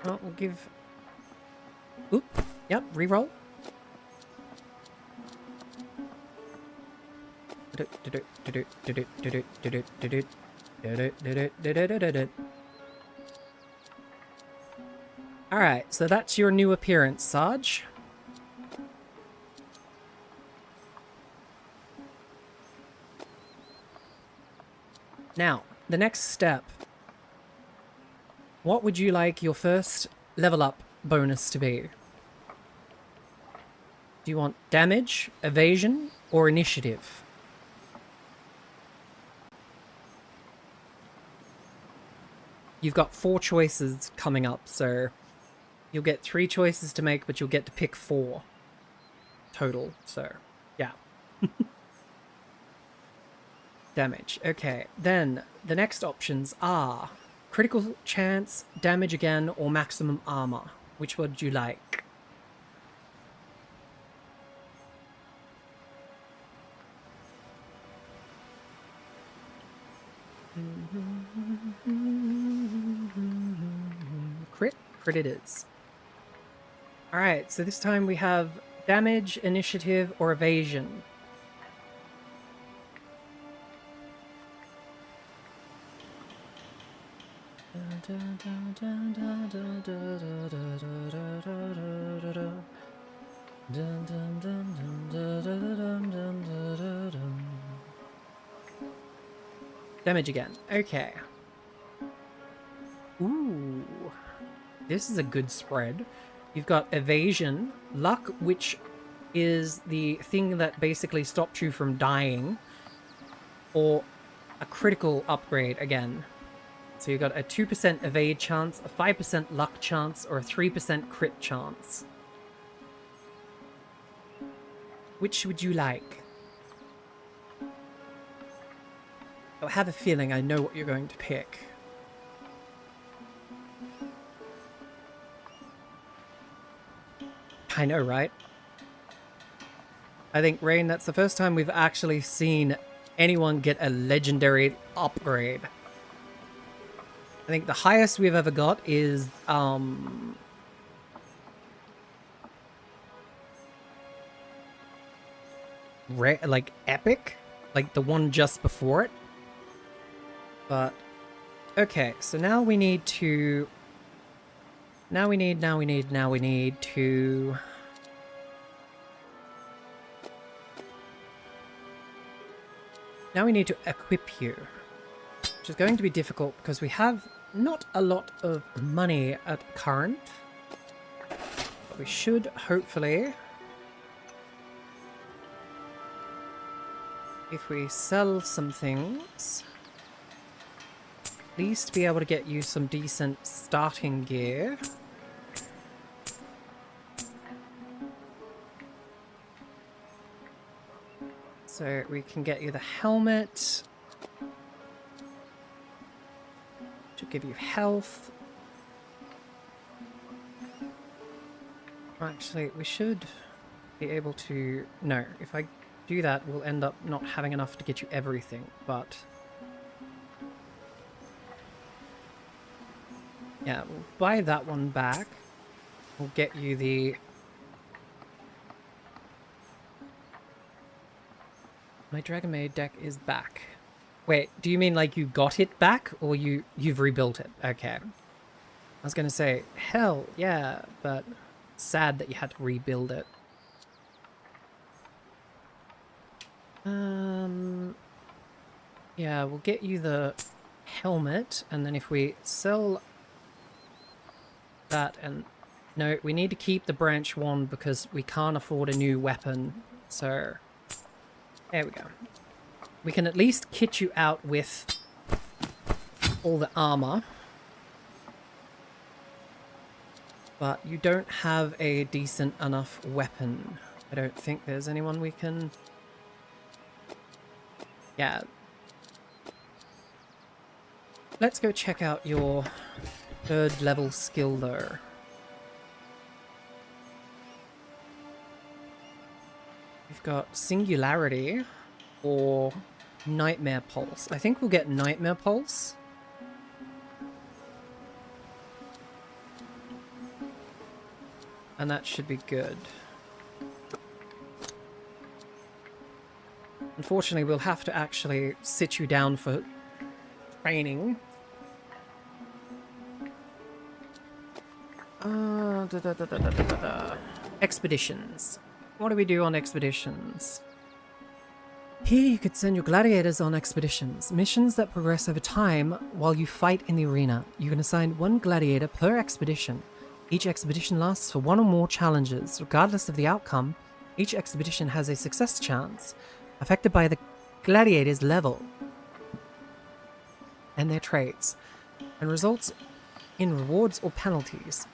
Well, we'll give... Oop. Yep, re-roll. Alright, so that's your new appearance, Sarge. Now, the next step. What would you like your first level up bonus to be? Do you want damage, evasion, or initiative? You've got 4 choices coming up, so you'll get 3 choices to make, but you'll get to pick 4 total, so yeah. Damage, okay. Then the next options are critical chance, damage again, or maximum armor. Which would you like? Crit? Crit it is. Alright, so this time we have damage, initiative, or evasion. Damage again. Okay. Ooh. This is a good spread. You've got evasion, luck, which is the thing that basically stops you from dying, or a critical upgrade again. So you've got a 2% evade chance, a 5% luck chance, or a 3% crit chance. Which would you like? I have a feeling I know what you're going to pick. I know, right? I think, Rain, that's the first time we've actually seen anyone get a legendary upgrade. I think the highest we've ever got is, like, epic? Like, the one just before it? But, okay, so now we need to... Now we need to... Now we need to equip you. Which is going to be difficult because we have not a lot of money at current. But we should hopefully... If we sell some things... At least be able to get you some decent starting gear. So we can get you the helmet. To give you health. Actually, we should be able to... No, if I do that, we'll end up not having enough to get you everything, but... Yeah, we'll buy that one back. We'll get you the... My Dragon Maid deck is back. Wait, do you mean like you got it back, or you've rebuilt it? Okay. I was gonna say, hell, yeah, but sad that you had to rebuild it. Yeah, we'll get you the helmet, and then if we sell that and... No, we need to keep the branch wand because we can't afford a new weapon, so... There we go. We can at least kit you out with all the armor. But you don't have a decent enough weapon. I don't think there's anyone we can... Yeah. Let's go check out your 3rd level skill though. We've got Singularity or Nightmare Pulse. I think we'll get Nightmare Pulse. And that should be good. Unfortunately, we'll have to actually sit you down for training. Expeditions. What do we do on expeditions? Here you could send your gladiators on expeditions, missions that progress over time while you fight in the arena. You can assign one gladiator per expedition. Each expedition lasts for one or more challenges. Regardless of the outcome, each expedition has a success chance, affected by the gladiator's level and their traits, and results in rewards or penalties.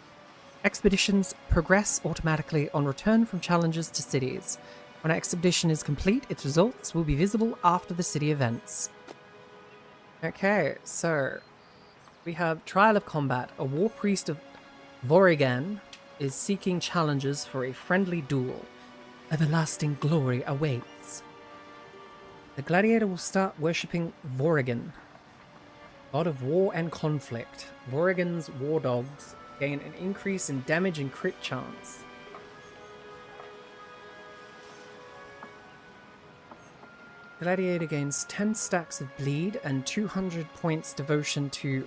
Expeditions progress automatically on return from challenges to cities. When an expedition is complete, its results will be visible after the city events. Okay, so we have Trial of Combat. A war priest of Vorrigan is seeking challenges for a friendly duel. Everlasting glory awaits. The gladiator will start worshipping Vorrigan, god of war and conflict. Vorrigan's war dogs gain an increase in damage and crit chance. Gladiator gains 10 stacks of bleed and 200 points devotion to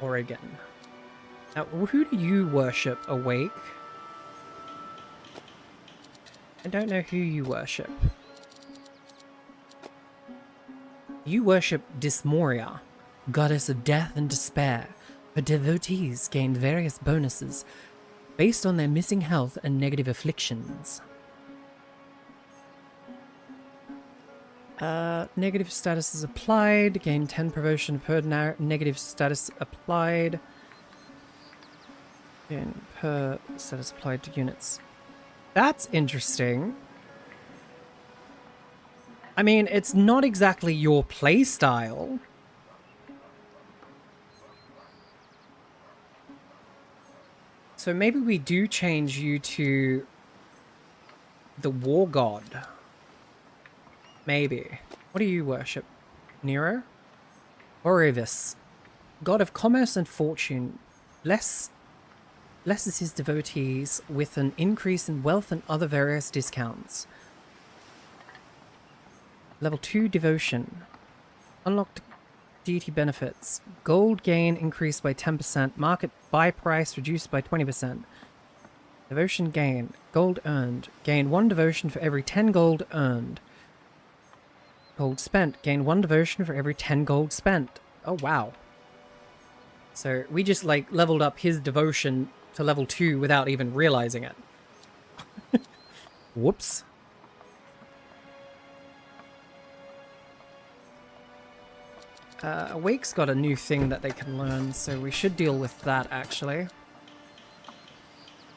Oregon. Now, who do you worship, Awake? I don't know who you worship. You worship Dysmoria, goddess of death and despair. Her devotees gain various bonuses based on their missing health and negative afflictions. Negative status is applied. Gain 10 promotion per negative status applied. Gain per status applied to units. That's interesting. I mean, it's not exactly your playstyle. So maybe we do change you to the War God. Maybe. What do you worship? Nero? Orivis, god of commerce and fortune, blesses his devotees with an increase in wealth and other various discounts. Level 2 devotion. Unlocked deity benefits. Gold gain increased by 10%. Market buy price reduced by 20%. Devotion gain. Gold earned. Gain 1 devotion for every 10 gold earned. Gold spent. Gain 1 devotion for every 10 gold spent. Oh, wow. So we just, like, leveled up his devotion to level 2 without even realizing it. Whoops. Awake's got a new thing that they can learn, so we should deal with that, actually.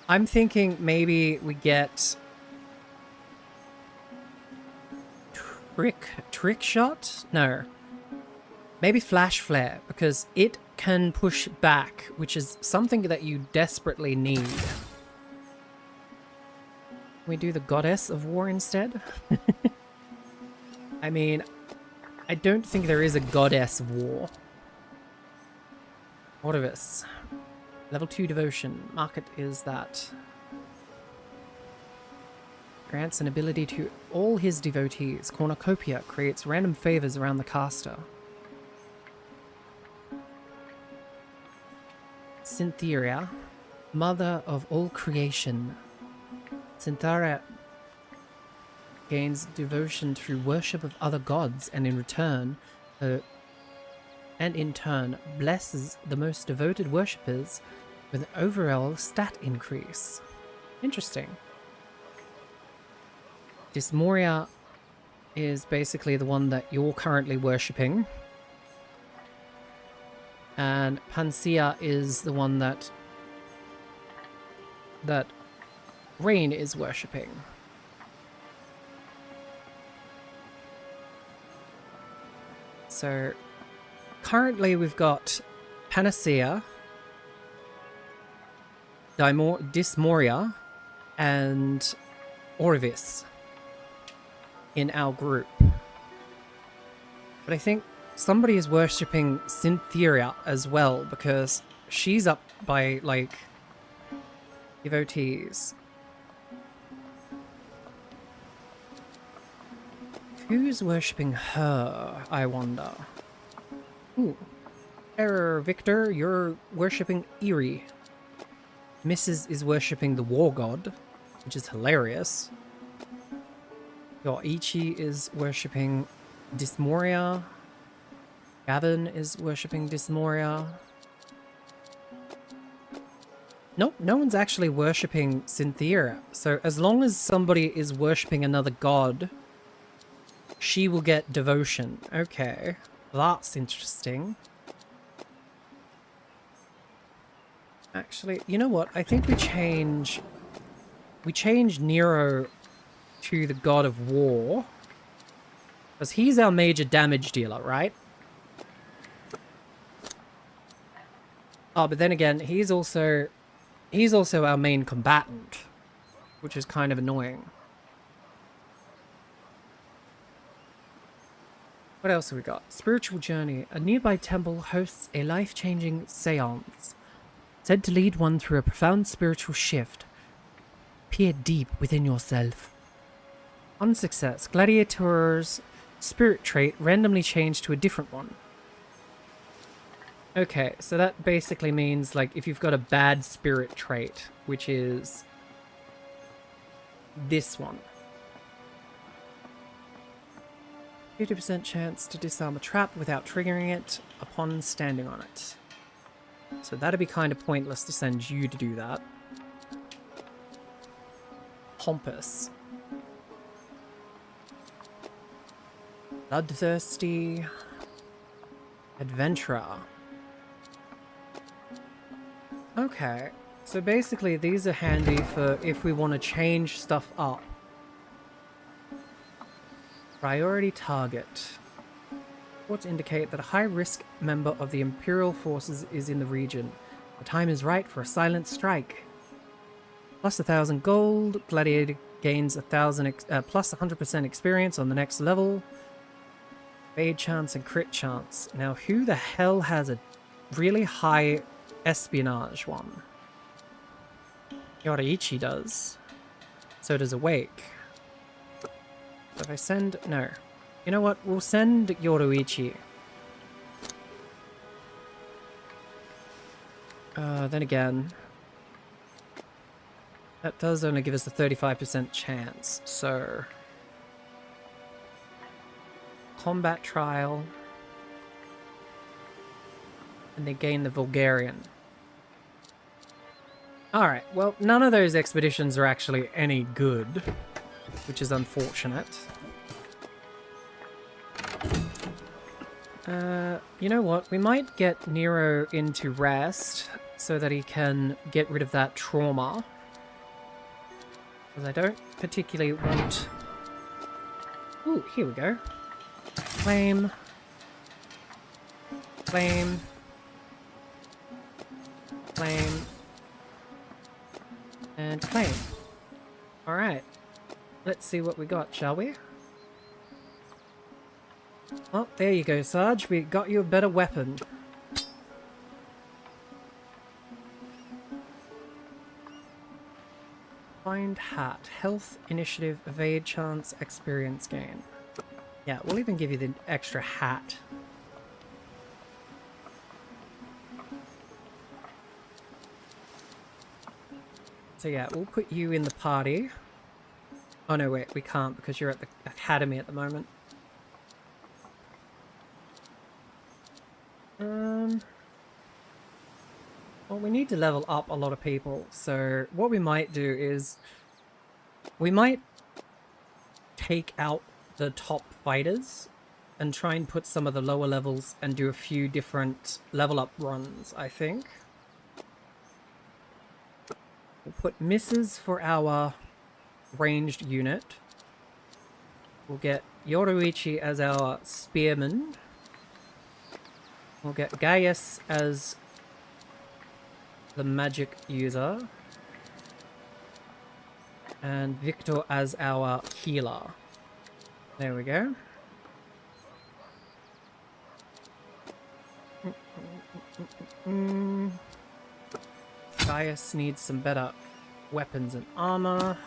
I'm thinking maybe we get... Trick shot? No. Maybe flash flare, because it can push back, which is something that you desperately need. Can we do the goddess of war instead? I mean, I don't think there is a goddess of war. Orvis. Level 2 devotion. Market is that. Grants an ability to all his devotees. Cornucopia creates random favors around the caster. Cytherea, mother of all creation. Cytherea gains devotion through worship of other gods, and in turn blesses the most devoted worshippers with an overall stat increase. Interesting. Dysmoria is basically the one that you're currently worshipping. And Panacea is the one that Rain is worshipping. So currently we've got Panacea, Dysmoria, and Orvis in our group. But I think somebody is worshipping Cytherea as well, because she's up by, like, devotees. Who's worshipping her, I wonder? Ooh. Error, Victor, you're worshipping Eerie. Mrs. is worshipping the war god, which is hilarious. Yoichi is worshipping Dysmoria. Gavin is worshipping Dysmoria. Nope, no one's actually worshipping Cynthia. So as long as somebody is worshipping another god, she will get devotion. Okay, that's interesting. Actually, you know what? I think we change Nero to the god of war. Because he's our major damage dealer, right? Oh, but then again, he's also our main combatant, which is kind of annoying. What else have we got? Spiritual journey. A nearby temple hosts a life-changing seance, said to lead one through a profound spiritual shift. Peer deep within yourself. On success, Gladiators' spirit trait randomly changed to a different one. Okay, so that basically means, like, if you've got a bad spirit trait, which is this one. 50% chance to disarm a trap without triggering it upon standing on it. So that'd be kind of pointless to send you to do that. Pompous. Bloodthirsty. Adventurer. Okay, so basically these are handy for if we want to change stuff up. Priority target. Reports indicate that a high-risk member of the Imperial forces is in the region. The time is right for a silent strike. Plus 1,000 gold. Gladiator gains 1,000 plus 100% experience on the next level. Fade chance and crit chance. Now, who the hell has a really high espionage one? Yoichi does. So does Awake. So if I send... No. You know what? We'll send Yoichi. Then again... That does only give us a 35% chance, so... Combat trial. And they gain the Vulgarian. Alright, well, none of those expeditions are actually any good, which is unfortunate. You know what? We might get Nero into rest so that he can get rid of that trauma. Because I don't particularly want... Ooh, here we go. Flame. Flame. Flame. And flame. Alright. Let's see what we got, shall we? Oh, there you go, Sarge. We got you a better weapon. Find hat. Health, initiative, evade chance, experience gain. Yeah, we'll even give you the extra hat. So yeah, we'll put you in the party. Oh no, wait, we can't because you're at the academy at the moment. Well, we need to level up a lot of people, so what we might do is we might take out the top fighters and try and put some of the lower levels and do a few different level up runs, I think. We'll put misses for our ranged unit. We'll get Yoichi as our spearman. We'll get Gaius as the magic user. And Victor as our healer. There we go. Gaius needs some better weapons and armor.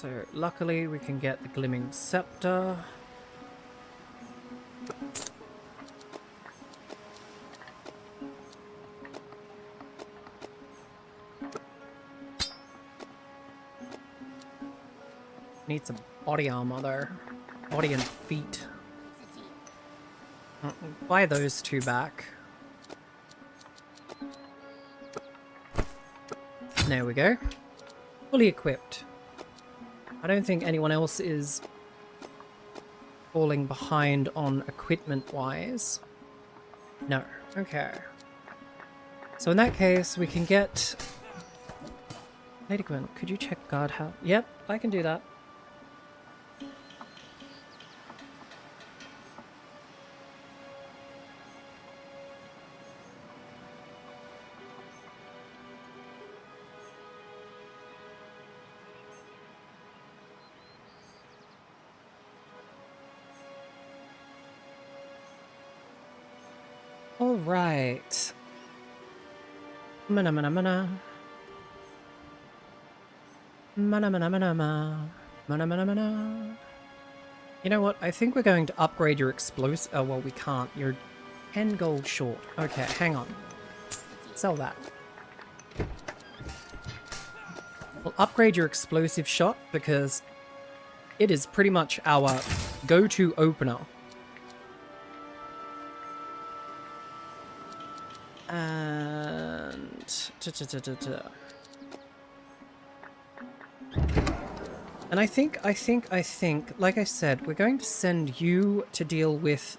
So luckily we can get the Glimming Scepter. Need some body armor though. Body and feet. Buy those two back. There we go. Fully equipped. I don't think anyone else is falling behind on equipment-wise. No. Okay. So in that case, we can get... Lady Gwen, could you check guardhouse? Yep, I can do that. All right. Mana mana mana. Mana mana mana mana. Mana mana mana. You know what? I think we're going to upgrade your explosive. Oh, well, we can't. You're 10 gold short. Okay, hang on. Sell that. We'll upgrade your explosive shot because it is pretty much our go-to opener. And I think, like I said, we're going to send you to deal with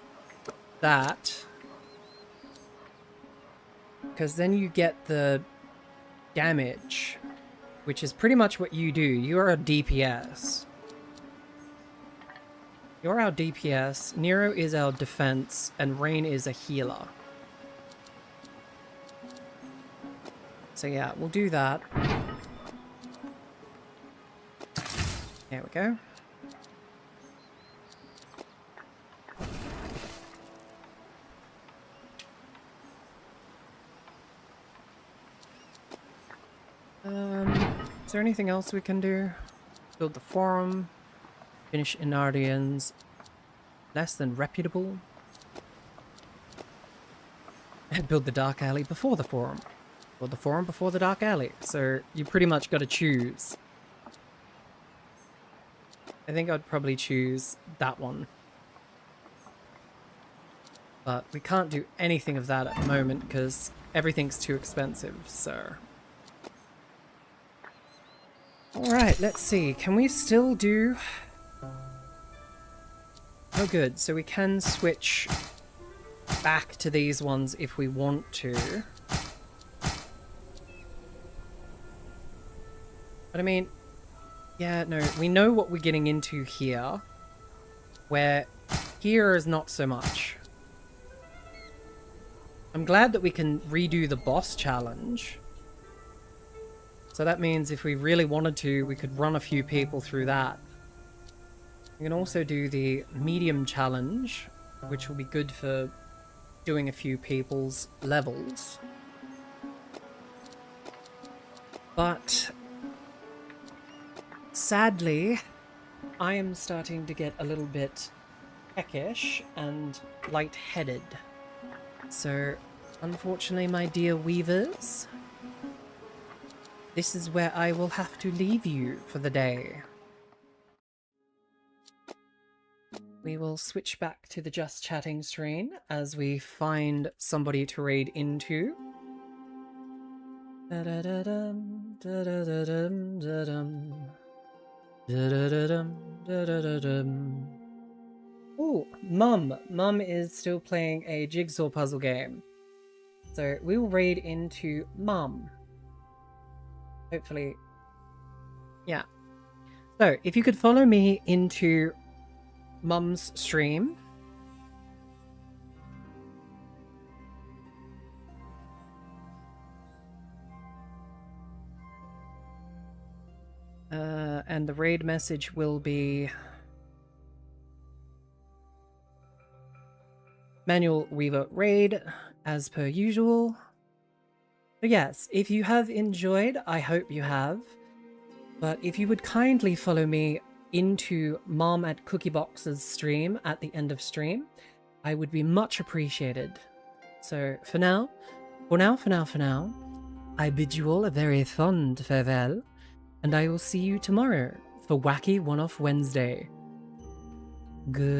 that. Because then you get the damage, which is pretty much what you do. You're a DPS. You're our DPS, Nero is our defense, and Rain is a healer. So yeah, we'll do that. There we go. Is there anything else we can do? Build the forum. Finish Inardians. Less than reputable. And build the dark alley before the forum. Build the forum before the dark alley. So you pretty much got to choose. I think I'd probably choose that one. But we can't do anything of that at the moment because everything's too expensive, so... Alright, let's see. Can we still do... Oh good, so we can switch back to these ones if we want to. But I mean... Yeah, no, we know what we're getting into here, where here is not so much. I'm glad that we can redo the boss challenge. So that means if we really wanted to, we could run a few people through that. We can also do the medium challenge, which will be good for doing a few people's levels. But... sadly, I am starting to get a little bit peckish and lightheaded. So, unfortunately, my dear weavers, this is where I will have to leave you for the day. We will switch back to the Just Chatting screen as we find somebody to raid into. Da-da-da-dum, da-da-da-dum, da-dum. Oh, Mum! Mum is still playing a jigsaw puzzle game. So we will raid into Mum. Hopefully. Yeah. So if you could follow me into Mum's stream. And the raid message will be Manual Weaver raid, as per usual. So yes, if you have enjoyed, I hope you have, But if you would kindly follow me into Mom at Cookiebox's stream at the end of stream, I would be much appreciated. So for now, I bid you all a very fond farewell, and I will see you tomorrow for Wacky One-Off Wednesday. Goodbye.